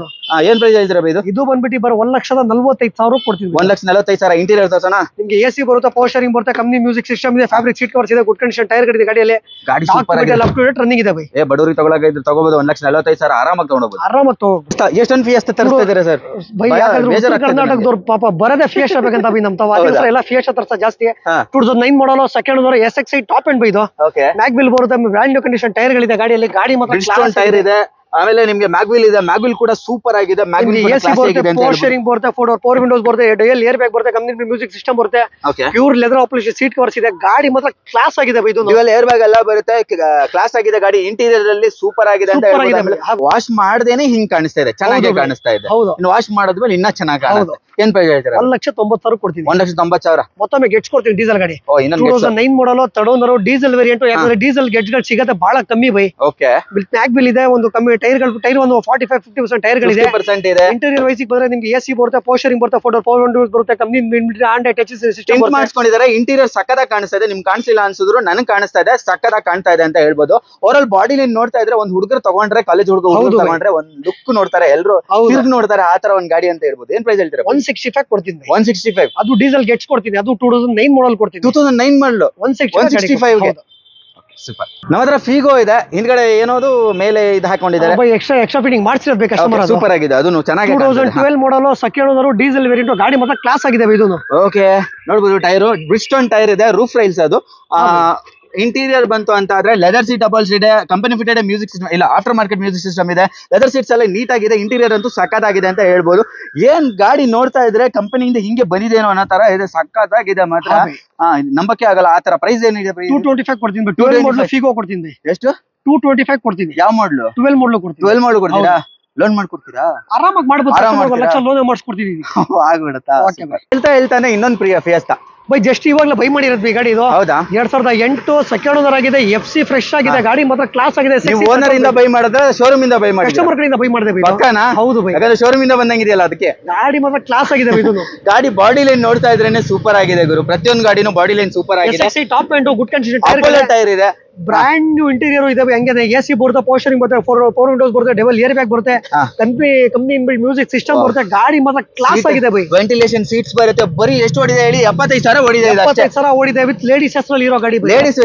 ಏನ್ ಪ್ರೈಸ್ ಹೇಳ್ತೀರಾ ಇದು? ಇದು ಬಂದ್ಬಿಟ್ಟು ಬರೋ 1,45,000 ಕೊಡ್ತೀನಿ. 1,45,000. ಇಂಟೀರಿಯರ್ ತೋರ್ಸೋಣ. ನಿಮ್ಗೆ ಎಸಿ ಬರುತ್ತೆ, ಪೋಸ್ಟರಿಂಗ್ ಬರುತ್ತೆ, ಕಂಪ್ನಿ ಮ್ಯೂಸಿಕ್ ಸಿಸ್ಟಮ್ ಇದೆ, ಫ್ಯಾಬ್ರಿಕ್ ಸೀಟ್ ಕವರ್ಸ್ ಇದೆ, ಗುಡ್ ಕಂಡೀಷನ್ ಟೈರ್ ಗಳಿದೆ ಗಾಡಿಯಲ್ಲಿ. ಗಾಡಿ ಸೂಪರ್ ಆಗಿದೆ, ಅಪ್ ಟು ಡೇಟ್ ರನ್ನಿಂಗ್ ಇದೆ ಬೈ. ಬಡವರಿಗೆ ತಗೊಳಕ ಇದ್ರೆ ತಗೋಬಹುದು. 1,45,000 ಆರಾಮಾಗಿ ತಗೊಂಡೋಗ್ಬೋದು. ಆರಾಮಾಗಿ ತಗೋಬಹುದು. ಎಷ್ಟೊಂದು ಫಿಯೆಸ್ಟಾ ತರಿಸ್ತಾ ಇದ್ದೀರಾ ಸರ್? ಬೈ, ಯಾಕಂದ್ರೆ ಕರ್ನಾಟಕದವ್ರು ಪಾಪ ಬರದೇ ಫಿಯೆಸ್ಟಾ ಬೇಕಂತ ಬೈ, ನಮ್ ಎಲ್ಲ ಫಿಯೆಸ್ಟಾ ತರ್ಸ ಜಾಸ್ತಿ. 2009 model second owner SXi top end ಬೈ ಇದು. ಮ್ಯಾಗ್ ಬಿಲ್ ಬರುತ್ತೆ, ಬ್ರ್ಯಾಂಡ್ ನ್ಯೂ ಕಂಡೀಷನ್ ಟೈರ್ ಗಳಿದೆ ಗಾಡಿಯಲ್ಲಿ. ಗಾಡಿ ಮಾತ್ರ ಟೈರ್ ಇದೆ. ಆಮೇಲೆ ನಿಮ್ಗೆ ಮ್ಯಾಗ್ವಿಲ್ ಇದೆ, ಮ್ಯಾಗ್ವಿಲ್ ಕೂಡ ಸೂಪರ್ ಆಗಿದೆ. ಪೋಸ್ಟರಿಂಗ್ ಬರುತ್ತೆ, ಫೋರ್ ವಿಂಡೋಸ್ ಬರುತ್ತೆ, ಡಯಲ್ ಏರ್ ಬ್ಯಾಗ್ ಬರುತ್ತೆ, ಕಂಪ್ನಿ ಮ್ಯೂಸಿಕ್ ಸಿಸ್ಟಮ್ ಬರುತ್ತೆ, pure leather polish seat covers ಇದೆ. ಗಾಡಿ ಮಾತ್ರ ಕ್ಲಾಸ್ ಆಗಿದೆ ಬೈ. ಇದು ಡ್ಯುಯಲ್ ಏರ್ ಬ್ಯಾಗ್ ಎಲ್ಲ ಬರುತ್ತೆ, ಕ್ಲಾಸ್ ಆಗಿದೆ ಗಾಡಿ. ಇಂಟೀರಿಯರ್ ಅಲ್ಲಿ ಸೂಪರ್ ಆಗಿದೆ ಅಂತ ಹೇಳ್ಬೋದು. ವಾಶ್ ಮಾಡದೇನೆ ಹಿಂಗ್ ಕಾಣಿಸ್ತಾ ಇದೆ, ಚೆನ್ನಾಗಿ ಕಾಣಿಸ್ತಾ ಇದೆ. ಇನ್ನು ವಾಶ್ ಮಾಡಿದ್ಮೇಲೆ ಇನ್ನ ಚೆನ್ನಾಗಿ ಕಾಣುತ್ತೆ. ಏನ್ ಪ್ರೈಸ್ ಹೇಳ್ತೀರಾ? 1,90,000 ಕೊಡ್ತೀನಿ. 1,90,000. ಮತ್ತೊಮ್ಮೆ ಗೆಟ್ಸ್ ಕೊಡ್ತೀನಿ ಡೀಸೆಲ್ ಗಾಡಿ. 2009 ಮಾಡಲ್ ಥರ್ಡ್ ಓನರ್, ಡೀಸೆಲ್ ವೇರಿಯಂಟ್. ಯಾಕಂದ್ರೆ ಡೀಸೆಲ್ ಗೆಟ್ಸ್ ಗಳು ಸಿಗತ್ತೆ ಬಹಳ ಕಮ್ಮಿ ಬೈ. ಓಕೆ, ಮ್ಯಾಗ್ ಬಿಲ್ ಇದೆ, ಒಂದು ಕಮ್ಮಿ ಟೈರ್ ಒಂದು 45-50% ಟೈರ್ ಗಳಿದೆ. ಇಂಟೀರಿಯರ್ ವೈಸ್ ಬಂದ್ರೆ ನಿಮ್ಗೆ ಎಸಿ ಬರುತ್ತೆ, ಪೋಸ್ಟರಿಂಗ್ ಬರುತ್ತೆ, ಫೋರ್ ವಿಂಡೋಸ್ ಬರುತ್ತೆ, ಕಂಪ್ನಿ ಆಂಡ್ ಟಚ್ ಸಿಸ್ಟಮ್ ಮಾಡಿಸ್ಕೊಂಡಿದ್ದಾರೆ. ಇಂಟೀರಿಯರ್ ಸಕ್ಕದಾಗಿ ಕಾಣಿಸ್ತಾ ಇದೆ. ನಿಮ್ಗೆ ಕಾಣಿಸಿಲ್ಲ ಅನ್ಸಿದ್ರು ನನಗೆ ಕಾಣಿಸ್ತಾ ಇದೆ, ಸಕ್ಕದಾಗಿ ಕಾಣ್ತಾ ಇದೆ ಅಂತ ಹೇಳ್ಬೋದು. ಓವರ್ ಆಲ್ ಬಾಡಿ ಲೈನ್ ನೋಡ್ತಾ ಇದ್ರೆ ಒಂದ್ ಹುಡುಗರು ತಗೊಂಡ್ರೆ, ಕಾಲೇಜ್ ಹುಡುಗರು ತಗೊಂಡ್ರೆ ಒಂದ್ ಲುಕ್ ನೋಡ್ತಾರೆ, ಎಲ್ಲರೂ ತಿರುಗಿ ನೋಡ್ತಾರೆ, ಆ ತರ ಒಂದ್ ಗಾಡಿ ಅಂತ ಹೇಳ್ಬೋದು. ಏನ್ ಪ್ರೈಸ್ ಹೇಳ್ತೀರಾ? 165 ಕೊಡ್ತೀನಿ. 165. ಅದು ಡೀಸೆಲ್ ಗೆಟ್ಸ್ ಕೊಡ್ತೀನಿ. ಅದು 2009 ಮಾಡಲ್ ಕೊಡ್ತೀನಿ. 2009 ಮಾಡಲು 165. ಸೂಪರ್. ನಮ್ಮ ಹತ್ರ ಫೀಗೋ ಇದೆ, ಹಿಂದ್ಗಡೆ ಏನೋದು ಮೇಲೆ ಇದು ಹಾಕೊಂಡಿದ್ದಾರೆ. ಎಕ್ಸ್ಟ್ರಾ ಫಿಟ್ಟಿಂಗ್ ಮಾಡಿಸಿರೋದು ಬೇಕು ಕಸ್ಟಮರ್. ಸೂಪರ್ ಆಗಿದೆ, ಅದನ್ನು ಚೆನ್ನಾಗಿ. 2012 ಮಾಡಲ್ ಸೆಕೆಂಡ್ ಓನರ್, ಡೀಸೆಲ್ ವೇರಿಯಂಟ್. ಗಾಡಿ ಮಾತ್ರ ಕ್ಲಾಸ್ ಆಗಿದೆ ಇದನ್ನು. ಓಕೆ, ನೋಡಬಹುದು ಟೈರ್ ಬ್ರಿಸ್ಟೋನ್ ಟೈರ್ ಇದೆ, ರೂಫ್ ರೈಲ್ಸ್. ಅದು ಇಂಟೀರಿಯರ್ ಬಂತು ಅಂತ ಆದ್ರೆ leather seat double seat, company fitted music system ಇಲ್ಲ, ಆಫ್ಟರ್ ಮಾರ್ಕೆಟ್ ಮ್ಯೂಸಿಕ್ ಸಿಸ್ಟಮ್ ಇದೆ. ಲೆದರ್ ಸೀಟ್ಸ್ ಎಲ್ಲ ನೀಟ್ ಆಗಿದೆ, ಇಂಟೀರಿಯರ್ ಅಂತೂ ಸಕ್ಕತ್ತಾಗಿದೆ ಅಂತ ಹೇಳ್ಬೋದು. ಏನ್ ಗಾಡಿ ನೋಡ್ತಾ ಇದ್ರೆ ಕಂಪನಿಯಿಂದ ಹಿಂಗೆ ಬಂದಿದೇನೋ ಅನ್ನೋ ತರ ಇದೆ, ಸಕ್ಕತ್ತಾಗಿದೆ ಮಾತ್ರ. ನಂಬಕ್ಕೆ ಆಗಲ್ಲ ಆ ತರ. ಪ್ರೈಸ್ ಏನಿದೆ? 225 ಕೊಡ್ತೀನಿ. 12 ಮಾಡಲ್ ಫಿಗೋ ಕೊಡ್ತೀನಿ. ಎಷ್ಟು? 225 ಕೊಡ್ತೀನಿ. ಯಾವ ಮಾಡಲು? 12 ಮಾಡಲ್ ಕೊಡ್ತೀನಿ. 12 ಮಾಡಲ್ ಕೊಡ್ತೀರಾ? ಲೋನ್ ಮಾಡ್ಕೊಡ್ತೀರಾ? ಆರಾಮಾಗಿ ಮಾಡ್ಬೋದು. 1 ಲಕ್ಷ ಲೋನ್ ಮಾಡಿಸ್ಕೊಡ್ತೀನಿ. ಆಗ್ಬಿಡುತ್ತಾ? ಹೇಳ್ತಾನೆ ಇನ್ನೊಂದು ಫಿಯೆಸ್ಟಾ ಬೈ, ಜಸ್ಟ್ ಇವಾಗಲೇ ಬೈ ಮಾಡಿರೋದು ಈ ಗಾಡಿ. ಇದು ಹೌದಾ? 2008 ಸೆಕೆಂಡ್ ಓನರ್ ಆಗಿದೆ, FC ಫ್ರೆಶ್ ಆಗಿದೆ. ಗಾಡಿ ಮಾತ್ರ ಕ್ಲಾಸ್ ಆಗಿದೆ. ನೀವು ಓನರ್ ಇಂದ ಬೈ ಮಾಡಿದ್ರೆ ಶೋರೂಮ್ ಇಂದ ಬೈ ಮಾಡಿ? ಕಸ್ಟಮರ್ ಕಡೆಯಿಂದ ಬೈ ಮಾಡಿದೆ. ಹೌದು ಬೈ, ಯಾಕಂದ್ರೆ ಶೋರೂಮ್ ಇಂದ ಬಂದಂಗಿದೆಯಲ್ಲ ಅದಕ್ಕೆ. ಗಾಡಿ ಮಾತ್ರ ಕ್ಲಾಸ್ ಆಗಿದೆ ಇದು. ಗಾಡಿ ಬಾಡಿ ಲೈನ್ ನೋಡ್ತಾ ಇದ್ರೇನೆ ಸೂಪರ್ ಆಗಿದೆ ಗುರು. ಪ್ರತಿಯೊಂದು ಗಾಡಿನೂ ಬಾಡಿ ಲೈನ್ ಸೂಪರ್ ಆಗಿದೆ. Top and good condition tyre ಇದೆ, ಬ್ರಾಂಡ್ ನ್ಯೂ ಇಂಟೀರಿಯರ್ ಇದೆ. ಹಂಗೆ ಎಸಿ ಬರುತ್ತೆ, ಪೋಸ್ಟರಿಂಗ್ ಬರುತ್ತೆ, ಫೋರ್ ವಿಂಡೋಸ್ ಬರುತ್ತೆ, ಡಬಲ್ ಏರ್ ಬ್ಯಾಗ್ ಬರುತ್ತೆ, ಕಂಪನಿ ಮ್ಯೂಸಿಕ್ ಸಿಸ್ಟಮ್ ಬರುತ್ತೆ. ಗಾಡಿ ಮಾತ್ರ ಕ್ಲಾಸ್ ಆಗಿದೆ ಬೈ. ವೆಂಟಿಲೇಷನ್ ಸೀಟ್ಸ್ ಬರುತ್ತೆ. ಬರೀ ಎಷ್ಟು ಓಡಿದೆ ಹೇಳಿ? 75,000 ಓಡಿದೆ. 75,000 ಓಡಿದೆ. ವಿತ್ ಲೇಡೀಸ್ ಹೆಸರಲ್ಲಿ ಇರೋ ಗಾಡಿ. Ladies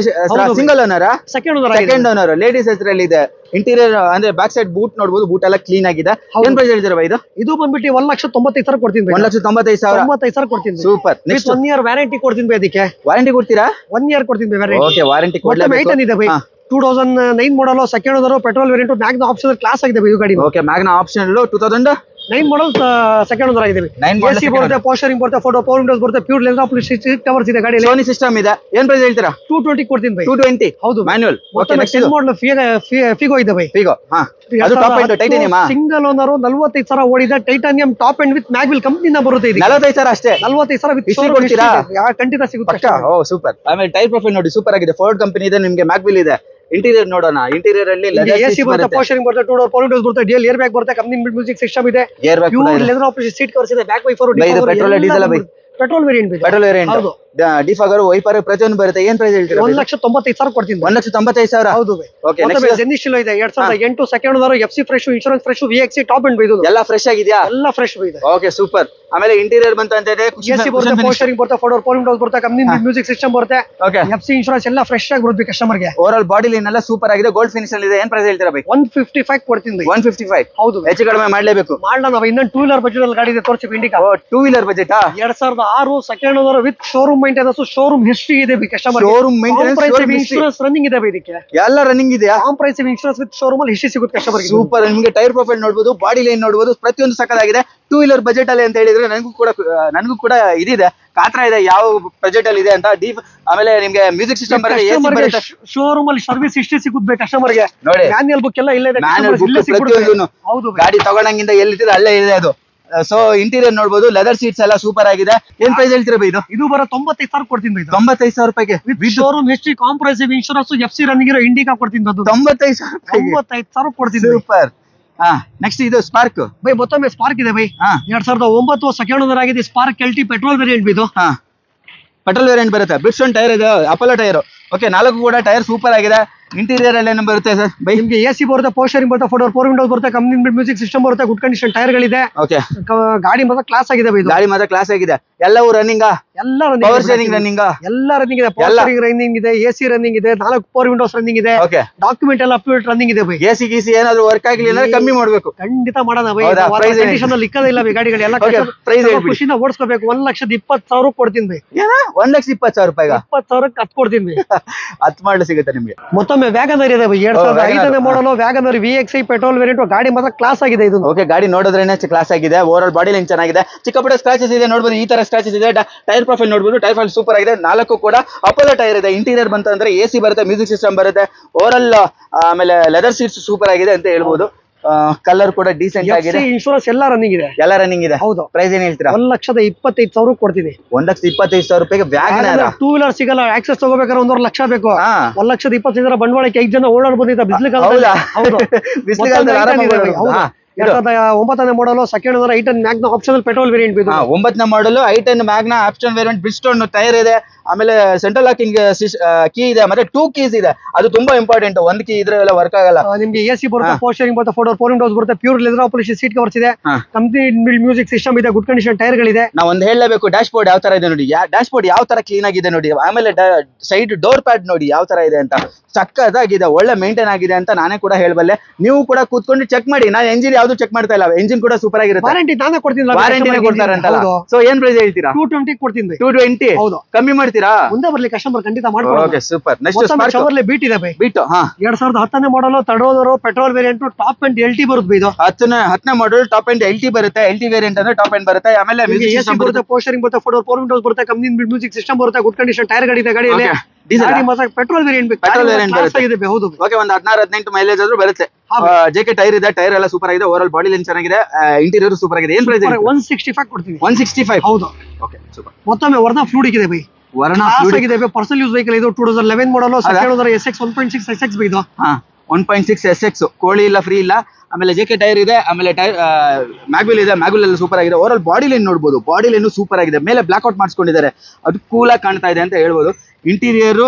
single owner, second owner ladies ಹೆಸರಲ್ಲಿ ಇದೆ. ಇಂಟೀರಿಯರ್ ಅಂದ್ರೆ ಬ್ಯಾಕ್ ಸೈಡ್ ಬೂಟ್ ನೋಡಬಹುದು, ಬೂಟ್ ಎಲ್ಲ ಕ್ಲೀನ್ ಆಗಿದೆ. ಏನ್ ಪ್ರೈಸ್ ಹೇಳ್ತೀರಾ ಬೈ? ಇದು ಬಂದ್ಬಿಟ್ಟು 1,95,000 ಕೊಡ್ತೀನಿ. 1,95,000 ಕೊಡ್ತೀನಿ. ಸೂಪರ್. 1 ಇಯರ್ ವ್ಯಾರಂಟಿ ಕೊಡ್ತೀನಿ ಬೈ. ಅದಕ್ಕೆ ವಾರಂಟಿ ಕೊಡ್ತೀರಾ? 1 ಇಯರ್ ಕೊಡ್ತೀನಿ ಬೈ. ಓಕೆ, ವಾರಂಟಿ ಕೊಡ್ಲೇಬೇಕು. ಇದೆ ಬೈ. 2009 model second owner, petrol variant, Magna option class ಆಗಿದೆ ಬೈ ಗಾಡಿ. Okay, Magna option 2009 9 model second owner ಆಗಿದೆ. 9 ಮಾಡಲ್ AC ಬರುತ್ತೆ, ಪೋಸ್ಟರಿಂಗ್ ಬರುತ್ತೆ, ಪವರ್ ವಿಂಡೋಸ್ ಬರುತ್ತೆ, ಪ್ಯೂರ್ ಲೆದರ್ ಸೀಟ್ ಕವರ್ಸ್ ಇದೆ ಗಾಡಿಯಲ್ಲಿ. ಸೋನಿ ಸಿಸ್ಟಮ್ ಇದೆ. ಏನ್ ಪ್ರೈಸ್ ಹೇಳ್ತೀರಾ? 220 ಕೊಡ್ತೀನಿ ಬೈ. 220 ಹೌದು ಮ್ಯಾನ್ಯುವಲ್. ಓಕೆ ನೆಕ್ಸ್ಟ್ 10 ಮಾಡಲ್ ಫಿಗೋ ಇದೆ ಬೈ. ಫಿಗೋ ಅದು top end titanium. Single owner 45,000 ಓಡಿದೆ. Titanium top end with mag wheel ಕಂಪನಿಯಿಂದ ಬರುತ್ತೆ ಇದು. 45,000 ಅಷ್ಟೇ. 45,000 ವಿತ್ ಇಷ್ಟು ಕೊಡ್ತೀರಾ? ಖಂಡಿತ ಸಿಗುತ್ತೆ. ಓ ಸೂಪರ್. ಆಮೇಲೆ ಟೈರ್ ಪ್ರೊಫೈಲ್ ನೋಡಿ ಸೂಪರ್ ಆಗಿದೆ. ಫೋರ್ಡ್ ಕಂಪನಿ ಇದೆ, ನಿಮ್ಗೆ ಮ್ಯಾಗ್ವಿಲ್ ಇದೆ. ಇಂಟೀರಿಯರ್ ನೋಡೋಣ. ಇಂಟೀರಿಯರ್ ಅಲ್ಲಿ AC ಬರುತ್ತೆ, ಪೋಸ್ಟರಿಂಗ್ ಬರುತ್ತೆ, 2 ಡೋರ್ ಪವರ್ ವಿಂಡೋಸ್ ಬರುತ್ತೆ, ಡ್ಯುಯಲ್ ಏರ್ ಬ್ಯಾಗ್ ಬರುತ್ತೆ, ಕಂಪನಿ ಮ್ಯೂಸಿಕ್ ಸಿಸ್ಟಮ್ ಇದೆ, air bag pure leather operation seat covers ಇದೆ, ಬ್ಯಾಕ್ ವೈಫರ್ ಇದು ಪೆಟ್ರೋಲ್ ಡೀಸೆಲ್ ಬೈ? ಪೆಟ್ರೋಲ್ ವೇರಿಯಂಟ್ ಇದೆ. Petrol variant. ಹೌದು. ಡಿಫಾಗರ್ ವೈಪರ್ ಪ್ರತಿಯೊಂದು ಬರುತ್ತೆ. ಏನ್ ಪ್ರೈಸ್ ಹೇಳ್ತೀರಾ? 1,95,000 ಕೊಡ್ತೀನಿ. 1,95,000. ಹೌದು ಬೈ. ಓಕೆ ಮತ್ತೆ ಜೆನಿಸ್ಟಿಲ್ ಇದೆ 2008 second owner, FC fresh, insurance fresh, VXC top end ಇದು ಎಲ್ಲ ಫ್ರೆಶ್ ಆಗಿದೆಯಾ? ಎಲ್ಲ ಫ್ರೆಶ್ ಇದೆ. Okay super. ಆಮೇಲೆ ಇಂಟೀರಿಯರ್ ಬಂತ ಅಂತ ಇದೆ. AC ಬರುತ್ತೆ, ಪೋಸ್ಟರಿಂಗ್ ಬರುತ್ತೆ, ಪವರ್ ವಿಂಡೋಸ್ ಬರುತ್ತೆ, ಕಂಪನಿ ಮ್ಯೂಸಿಕ್ ಸಿಸ್ಟಮ್ ಬರುತ್ತೆ, ಓಕೆ FC ಇನ್ಶೂರೆನ್ಸ್ ಎಲ್ಲ ಫ್ರೆಶ್ ಆಗಿ ಬರುತ್ತೆ ಕಸ್ಟಮರ್ ಗೆ. ಓವರ್ ಆಲ್ ಬಾಡಿ ಲೈನ್ ಎಲ್ಲ ಸೂಪರ್ ಆಗಿದೆ. ಗೋಲ್ಡ್ ಫಿನಿಶ್ ಅಲ್ಲಿ ಇದೆ. ಏನ್ ಪ್ರೈಸ್ ಹೇಳ್ತೀರಾ ಬೈ? 155 ಕೊಡ್ತೀನಿ ಬೈ. 155. ಹೌದು ಬೈ. ಹೆಚ್ಚು ಕಡಿಮೆ ಮಾಡ್ಲೇಬೇಕು. ಮಾಡೋಣ ಬೈ. ಇನ್ನೊಂದು 2 ವೀಲರ್ ಬಜೆಟ್ ಅಲ್ಲಿ ಗಾಡಿ ಇದೆ, ತೋರಿಸಿ ಇಂಡಿಕಾ. ಓ 2 wheeler budget 2006 second owner with showroom maintenance, showroom history ಇದೆ ಬೈ customer. Showroom maintenance, insurance running ಇದೆ ಬೈ. ಇದಕ್ಕೆ ಎಲ್ಲ ರನ್ನಿಂಗ್ ಇದೆಯಾ? ಕಾಂಪ್ರಹೆನ್ಸಿವ್ ಇನ್ಶೂರೆನ್ಸ್ ವಿತ್ ಶೋರೂಮ್ ಅಲ್ಲಿ ಹಿಸ್ಟ್ರಿ ಸಿಗುತ್ತೆ ಕಸ್ಟಮರ್. ಸೂಪರ್. ನಿಮಗೆ ಟೈರ್ ಪ್ರೊಫೈಲ್ ನೋಡಬಹುದು, ಬಾಡಿ ಲೈನ್ ನೋಡಬಹುದು, ಪ್ರತಿಯೊಂದು ಸಕ್ಕದಾಗಿದೆ. 2 ವೀಲರ್ ಬಜೆಟ್ ಅಲ್ಲಿ ಅಂತ ಹೇಳಿದ್ರೆ ನನಗೂ ಕೂಡ ಇದಿದೆ, ಕಾತ್ರ ಇದೆ ಯಾವ ಬಜೆಟ್ ಅಲ್ಲಿ ಇದೆ ಅಂತ. ಆಮೇಲೆ ನಿಮ್ಗೆ ಮ್ಯೂಸಿಕ್ ಸಿಸ್ಟಮ್ ಬರುತ್ತೆ. ಶೋರೂಮ್ ಅಲ್ಲಿ ಸರ್ವಿಸ್ ಹಿಸ್ಟ್ರಿ ಸಿಗುತ್ತೆ ಕಸ್ಟಮರ್ ಗೆ. ನೋಡಿ ಮ್ಯಾನ್ಯಲ್ ಬುಕ್ ಎಲ್ಲ ಇಲ್ಲ ಇದೆ. ಮ್ಯಾನ್ಯಲ್ ಬುಕ್ ಪ್ರತಿಯೊಂದು. ಹೌದು ಬೈ. ಗಾಡಿ ತಗೊಂಡಂಗಿಂದ ಎಲ್ಲಿದೆ ಅಲ್ಲೇ ಇದೆ ಅದು. ಸೊ ಇಂಟೀರಿಯರ್ ನೋಡಬಹುದು, ಲೆದರ್ ಸೀಟ್ಸ್ ಎಲ್ಲ ಸೂಪರ್ ಆಗಿದೆ. ಏನ್ ಪ್ರೈಸ್ ಹೇಳ್ತೀರಾ ಬೈ? ಇದು ಬರೋ 95,000 ಕೊಡ್ತೀನಿ ಬೈ. 95,000 ರೂಪಾಯಿಗೆ with showroom history, comprehensive insurance, FC running ಇರೋ ಇಂಡಿಕಾ ಕೊಡ್ತೀನಿ. 95,000 ಕೊಡ್ತೀನಿ. ಸೂಪರ್. ನೆಕ್ಸ್ಟ್ ಇದು ಸ್ಪಾರ್ಕ್ ಬೈ. ಮತ್ತೊಮ್ಮೆ ಸ್ಪಾರ್ಕ್ ಇದೆ ಬೈ. 2009 ಸೆಕೆಂಡ್ ಓನರ್ ಆಗಿದೆ. ಸ್ಪಾರ್ಕ್ LT ಪೆಟ್ರೋಲ್ ವೇರಿಯಂಟ್ ಇದು. ಪೆಟ್ರೋಲ್ ವೇರಿಯಂಟ್ ಬರುತ್ತೆ. ಬ್ರಿಡ್ಸ್ಟೋನ್ ಟೈರ್ ಇದೆ, ಅಪೋಲೋ ಟೈರ್. ಓಕೆ 4 ಕೂಡ ಟೈರ್ ಸೂಪರ್ ಆಗಿದೆ. ಇಂಟೀರಿಯರ್ ಅಲ್ಲಿ ಏನು ಬರುತ್ತೆ ಸರ್ ಬೈ? ನಿಮಗೆ AC ಬರುತ್ತೆ, ಪೋಸ್ಟರಿಂಗ್ ಬರುತ್ತೆ, ಪವರ್ ವಿಂಡೋಸ್ ಬರುತ್ತೆ, ಕಂಪನಿ ಮ್ಯೂಸಿಕ್ ಸಿಸ್ಟಮ್ ಬರುತ್ತೆ, ಗುಡ್ ಕಂಡೀಷನ್ ಟೈರ್ ಗಳಿದೆ. ಓಕೆ ಗಾಡಿ ಮಾತ್ರ ಕ್ಲಾಸ್ ಆಗಿದೆ ಬೈ. ಗಾಡಿ ಮಾತ್ರ ಕ್ಲಾಸ್ ಆಗಿದೆ. ಎಲ್ಲವೂ ರನ್ನಿಂಗ್, ಎಲ್ಲ ಪವರ್ ಸ್ಟೇರಿಂಗ್ ರನ್ನಿಂಗ್, ಎಲ್ಲ ರನ್ನಿಂಗ್ ಇದೆ. ಪವರ್ ರನ್ನಿಂಗ್ ಇದೆ, AC ರನ್ನಿಂಗ್ ಇದೆ, 4 ಪವರ್ ವಿಂಡೋಸ್ ರನ್ನಿಂಗ್ ಇದೆ. ಓಕೆ ಡಾಕ್ಯುಮೆಂಟ್ ಎಲ್ಲ ಅಪ್ಡೇಟ್ ರನ್ನಿಂಗ್ ಇದೆ ಬೈ. AC ಗೀಸಿ ಏನಾದ್ರು ವರ್ಕ್ ಆಗಿಲ್ಲ ಅಂದ್ರೆ ಕಮ್ಮಿ ಮಾಡಬೇಕು. ಖಂಡಿತ ಮಾಡೋಣ ಬೈ. ಪ್ರೈಸ್ ಅಲ್ಲಿ ಇಕ್ಕದೇ ಇಲ್ಲ ಬೈ ಗಾಡಿಗಳು ಎಲ್ಲ. ಪ್ರೈಸ್ ಖುಷಿನ ಓಡಿಸ್ಕೋಬೇಕು. 1,20,000 ಕೊಡ್ತೀನಿ ಬೈ. 1,20,000 ರೂಪಾಯಿಗ 20,000 ಹತ್ತು ಕೊಡ್ತೀನಿ ಬೈ. 10 ಮಾಡಲು ಸಿಗುತ್ತೆ ನಿಮ್ಗೆ. ಮತ್ತೊಮ್ಮೆ ವ್ಯಾಗನರ್ ಇದೆ ಬೈ. 2005 ಮಾಡಲು ವ್ಯಾಗನರ್ VXI ಪೆಟ್ರೋಲ್ ವೇರಿಯಂಟ್. ಗಾಡಿ ಮಾತ್ರ ಕ್ಲಾಸ್ ಆಗಿದೆ ಇದು. ಓಕೆ ಗಾಡಿ ನೋಡಿದ್ರೇನೆ ಕ್ಲಾಸ್ ಆಗಿದೆ. ಓವರ್ ಆಲ್ ಬಾಡಿ ಲೈನ್ ಚೆನ್ನಾಗಿದೆ. ಚಿಕ್ಕ ಪುಟ್ಟ ಸ್ಕ್ರಾಚಸ್ ಇದೆ ನೋಡಬಹುದು. ಈ ತರ ಸ್ಕ್ರಾಚಸ್ ಇದೆ. ಟೈರ್ ಪ್ರೊಫೈಲ್ ನೋಡಬಹುದು. ಟೈರ್ ಪ್ರೊಫೈಲ್ ಸೂಪರ್ ಆಗಿದೆ. 4 ಕೂಡ ಅಪೋಲೋ ಟೈರ್ ಇದೆ. ಇಂಟೀರಿಯರ್ ಬಂತ ಅಂದ್ರೆ AC ಬರುತ್ತೆ, ಮ್ಯೂಸಿಕ್ ಸಿಸ್ಟಮ್ ಬರುತ್ತೆ. ಓವರ್ ಆಲ್ ಆಮೇಲೆ ಲೆದರ್ ಸೀಟ್ಸ್ ಸೂಪರ್ ಆಗಿದೆ ಅಂತ ಹೇಳ್ಬೋದು. ಕಲರ್ ಕೂಡ ಡೀಸೆಂಟ್ ಆಗಿದೆ. ಇನ್ಶೂರೆನ್ಸ್ ಎಲ್ಲ ರನ್ನಿಂಗ್ ಇದೆ. ಎಲ್ಲ ರನ್ನಿಂಗ್ ಇದೆ. ಹೌದು. ಪ್ರೈಸ್ ಏನ್ ಹೇಳ್ತೀರಾ? 1,25,000 ಕೊಡ್ತೀನಿ. 1,25,000 ರೂಪಾಯಿಗೆ ವ್ಯಾಗನರ್. 2 ವೀಲರ್ ಸಿಗಲ್ಲ. ಆಕ್ಸೆಸ್ ತಗೋಬೇಕಾದ್ರೆ 1.5 ಲಕ್ಷ ಬೇಕು. 1,25,000 ಬಂಡವಾಳಕ್ಕೆ 5 ಜನ ಓಡಾಡಬಹುದು ಬಿಸಿಲು ಕಾಲದಲ್ಲಿ. ಹೌದು ಬಿಸಿಲು ಕಾಲದಲ್ಲಿ. 2009 model second owner i10 Magna optional petrol variant ಇದು. 9ನೇ model i10 Magna optional variant. Bridgestone tyre ಇದೆ. ಆಮೇಲೆ ಸೆಂಟ್ರಲ್ ಲಾಕಿಂಗ್ ಕೀ ಇದೆ. ಮತ್ತೆ 2 ಕೀಸ್ ಇದೆ. ಅದು ತುಂಬಾ ಇಂಪಾರ್ಟೆಂಟ್. 1 ಕೀ ಇದ್ರೆ ಎಲ್ಲ ವರ್ಕ್ ಆಗಲ್ಲ. ನಿಮ್ಗೆ AC ಬರುತ್ತೆ, ಪೋಸ್ಟರಿಂಗ್ ಬರುತ್ತೆ, ಪವರ್ ವಿಂಡೋಸ್ ಬರುತ್ತೆ, pure leather operation seat covers ಇದೆ, ಕಂಪನಿ ಮ್ಯೂಸಿಕ್ ಸಿಸ್ಟಮ್ ಇದೆ, ಗುಡ್ ಕಂಡೀಷನ್ ಟೈರ್ ಗಳಿದೆ. ನಾವು ಒಂದು ಹೇಳಲೇಬೇಕು, ಡ್ಯಾಶ್ ಬೋರ್ಡ್ ಯಾವ ತರ ಇದೆ ನೋಡಿ. ಡ್ಯಾಶ್ ಬೋರ್ಡ್ ಯಾವ ತರ ಕ್ಲೀನ್ ಆಗಿದೆ ನೋಡಿ. ಆಮೇಲೆ ಸೈಡ್ ಡೋರ್ ಪ್ಯಾಡ್ ನೋಡಿ ಯಾವ ತರ ಇದೆ ಅಂತ. ಸಕ್ಕತ್ತಾಗಿದೆ, ಒಳ್ಳೆ ಮೇಂಟೈನ್ ಆಗಿದೆ ಅಂತ ನಾನೇ ಕೂಡ ಹೇಳಬಲ್ಲೆ. ನೀವು ಕೂಡ ಕೂತ್ಕೊಂಡು ಚೆಕ್ ಮಾಡಿ. ನಾನು ಎಂಜಿನ್ ಯಾವ್ದು ಚೆಕ್ ಮಾಡ್ತಾ ಇಲ್ಲ. ಎಂಜಿನ್ ಕೂಡ ಸೂಪರ್ ಆಗಿರುತ್ತೆ. ವಾರಂಟಿ ನಾನೇ ಕೊಡ್ತೀನಿ. ವಾರಂಟಿನೇ ಕೊಡ್ತಾರೆ ಅಂತ. ಸೊ ಏನ್ ಪ್ರೈಸ್ ಹೇಳ್ತೀರಾ? 220 ಕೊಡ್ತೀನಿ. 220 ಹೌದು. ಕಮ್ಮಿ ಮಾಡ್ತೀರಾ? ಮುಂದೆ ಬರ್ಲಿ ಕಸ್ಟಮರ್ ಖಂಡಿತ ಮಾಡ್ಕೊಡ್ತೀನಿ. Okay super. Next Spark Chevrolet Beat ಇದೆ bye. Beat 2010 model third owner petrol variant. Top end LT ಬರುತ್ತೆ ಬೈ. ಇದು 10ನೇ ಮಾಡಲ್ ಟಾಪ್ ಎಂಡ್ LT ಬರುತ್ತೆ. LT ವೇರಿಯಂಟ್ ಅಂದ್ರೆ ಟಾಪ್ ಎಂಡ್ ಬರುತ್ತೆ. ಆಮೇಲೆ AC ಬರುತ್ತೆ, ಪೋಸ್ಟರಿಂಗ್ ಬರುತ್ತೆ, ಪವರ್ ವಿಂಡೋಸ್ ಬರುತ್ತೆ, ಕಂಪನಿ ಮ್ಯೂಸಿಕ್ ಸಿಸ್ಟಮ್ ಬರುತ್ತೆ, ಗುಡ್ ಕಂಡೀಷನ್ ಟೈರ್ ಗಳಿದೆ ಗಾಡಿಯಲ್ಲಿ. ಪೆಟ್ರೋಲ್ ವೇರಿಯಂಟ್ ಬರುತ್ತೆ. ಹೌದು. ಓಕೆ ಒಂದು 16-18 ಮೈಲೇಜ್ ಆದ್ರೂ ಬರುತ್ತೆ. JK ಟೈರ್ ಇದೆ. ಟೈರ್ ಎಲ್ಲ ಸೂಪರ್ ಆಗಿದೆ. ಓವರ್ ಆಲ್ ಬಾಡಿ ಲೈನ್ ಚೆನ್ನಾಗಿದೆ. ಇಂಟೀರಿಯರ್ ಸೂಪರ್ ಆಗಿದೆ. ಏನ್ ಪ್ರೈಸ್? 165 ಕೊಡ್ತೀನಿ. 165 ಹೌದು. Okay super. ಮತ್ತೊಮ್ಮೆ ವರ್ನಾ ಫ್ಲೂಡಿಕ್ ಇದೆ ಬೈ. ವರ್ನಾ ಫ್ಲೂಡಿಕ್ ಇದೆ. ಪರ್ಸನಲ್ ಯೂಸ್ ವೆಹಿಕಲ್ ಇದು. 2011 ಮಾಡಲು second owner SX 1.6 SX by. ಇದು 1.6 SX. ಕೋಳಿ ಇಲ್ಲ, ಫ್ರೀ ಇಲ್ಲ. ಆಮೇಲೆ JK ಟೈರ್ ಇದೆ. ಆಮೇಲೆ ಟೈರ್ ಮ್ಯಾಗ್ವಿಲ್ ಇದೆ. ಮ್ಯಾಗ್ವಿಲ್ ಎಲ್ಲ ಸೂಪರ್ ಆಗಿದೆ. ಓವರ್ ಆಲ್ ಬಾಡಿ ಲೈನ್ ನೋಡಬಹುದು. ಬಾಡಿ ಲೈನ್ ಸೂಪರ್ ಆಗಿದೆ. ಮೇಲೆ ಬ್ಲಾಕ್ ಔಟ್ ಮಾಡಿಸ್ಕೊಂಡಿದ್ದಾರೆ. ಅದು ಕೂಲ್ ಆಗಿ ಕಾಣ್ತಾ ಇದೆ ಅಂತ ಹೇಳ್ಬೋದು. ಇಂಟೀರಿಯರ್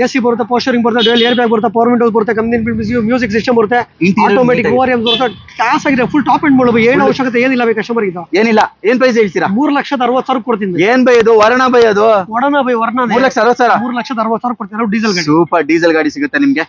AC ಬರುತ್ತೆ, ಪೋಸ್ಟರಿಂಗ್ ಬರುತ್ತೆ, ಡ್ಯುಯಲ್ ಏರ್ ಬ್ಯಾಗ್ ಬರುತ್ತೆ, ಪವರ್ ವಿಂಡೋಸ್ ಬರುತ್ತೆ, ಕಂಪನಿ ಮ್ಯೂಸಿಕ್ ಸಿಸ್ಟಮ್ ಬರುತ್ತೆ, ಆಟೋಮೆಟಿಕ್ ORM ಬರುತ್ತೆ. ಕ್ಲಾಸ್ ಆಗಿದೆ. ಫುಲ್ ಟಾಪ್ ಎಂಡ್ ಮಾಡಬಹುದು. ಏನು ಅವಶ್ಯಕತೆ ಏನಿಲ್ಲ ಬೈ ಕಸ್ಟಮರ್ ಇದು. ಏನಿಲ್ಲ. ಏನ್ ಪ್ರೈಸ್ ಹೇಳ್ತೀರಾ? 3,60,000 ಕೊಡ್ತೀನಿ. ಏನ್ ಬೈ ಇದು? ವರ್ಣ ಬೈ ಅದು. ವರ್ಣ ಬೈ. ವರ್ಣ 3,60,000. 3,60,000 ಕೊಡ್ತೀನಿ. ಡೀಸೆಲ್ ಗಾಡಿ. ಸೂಪರ್ ಡೀಸೆಲ್ ಗಾಡಿ ಸಿಗುತ್ತೆ ನಿಮ್ಗೆ.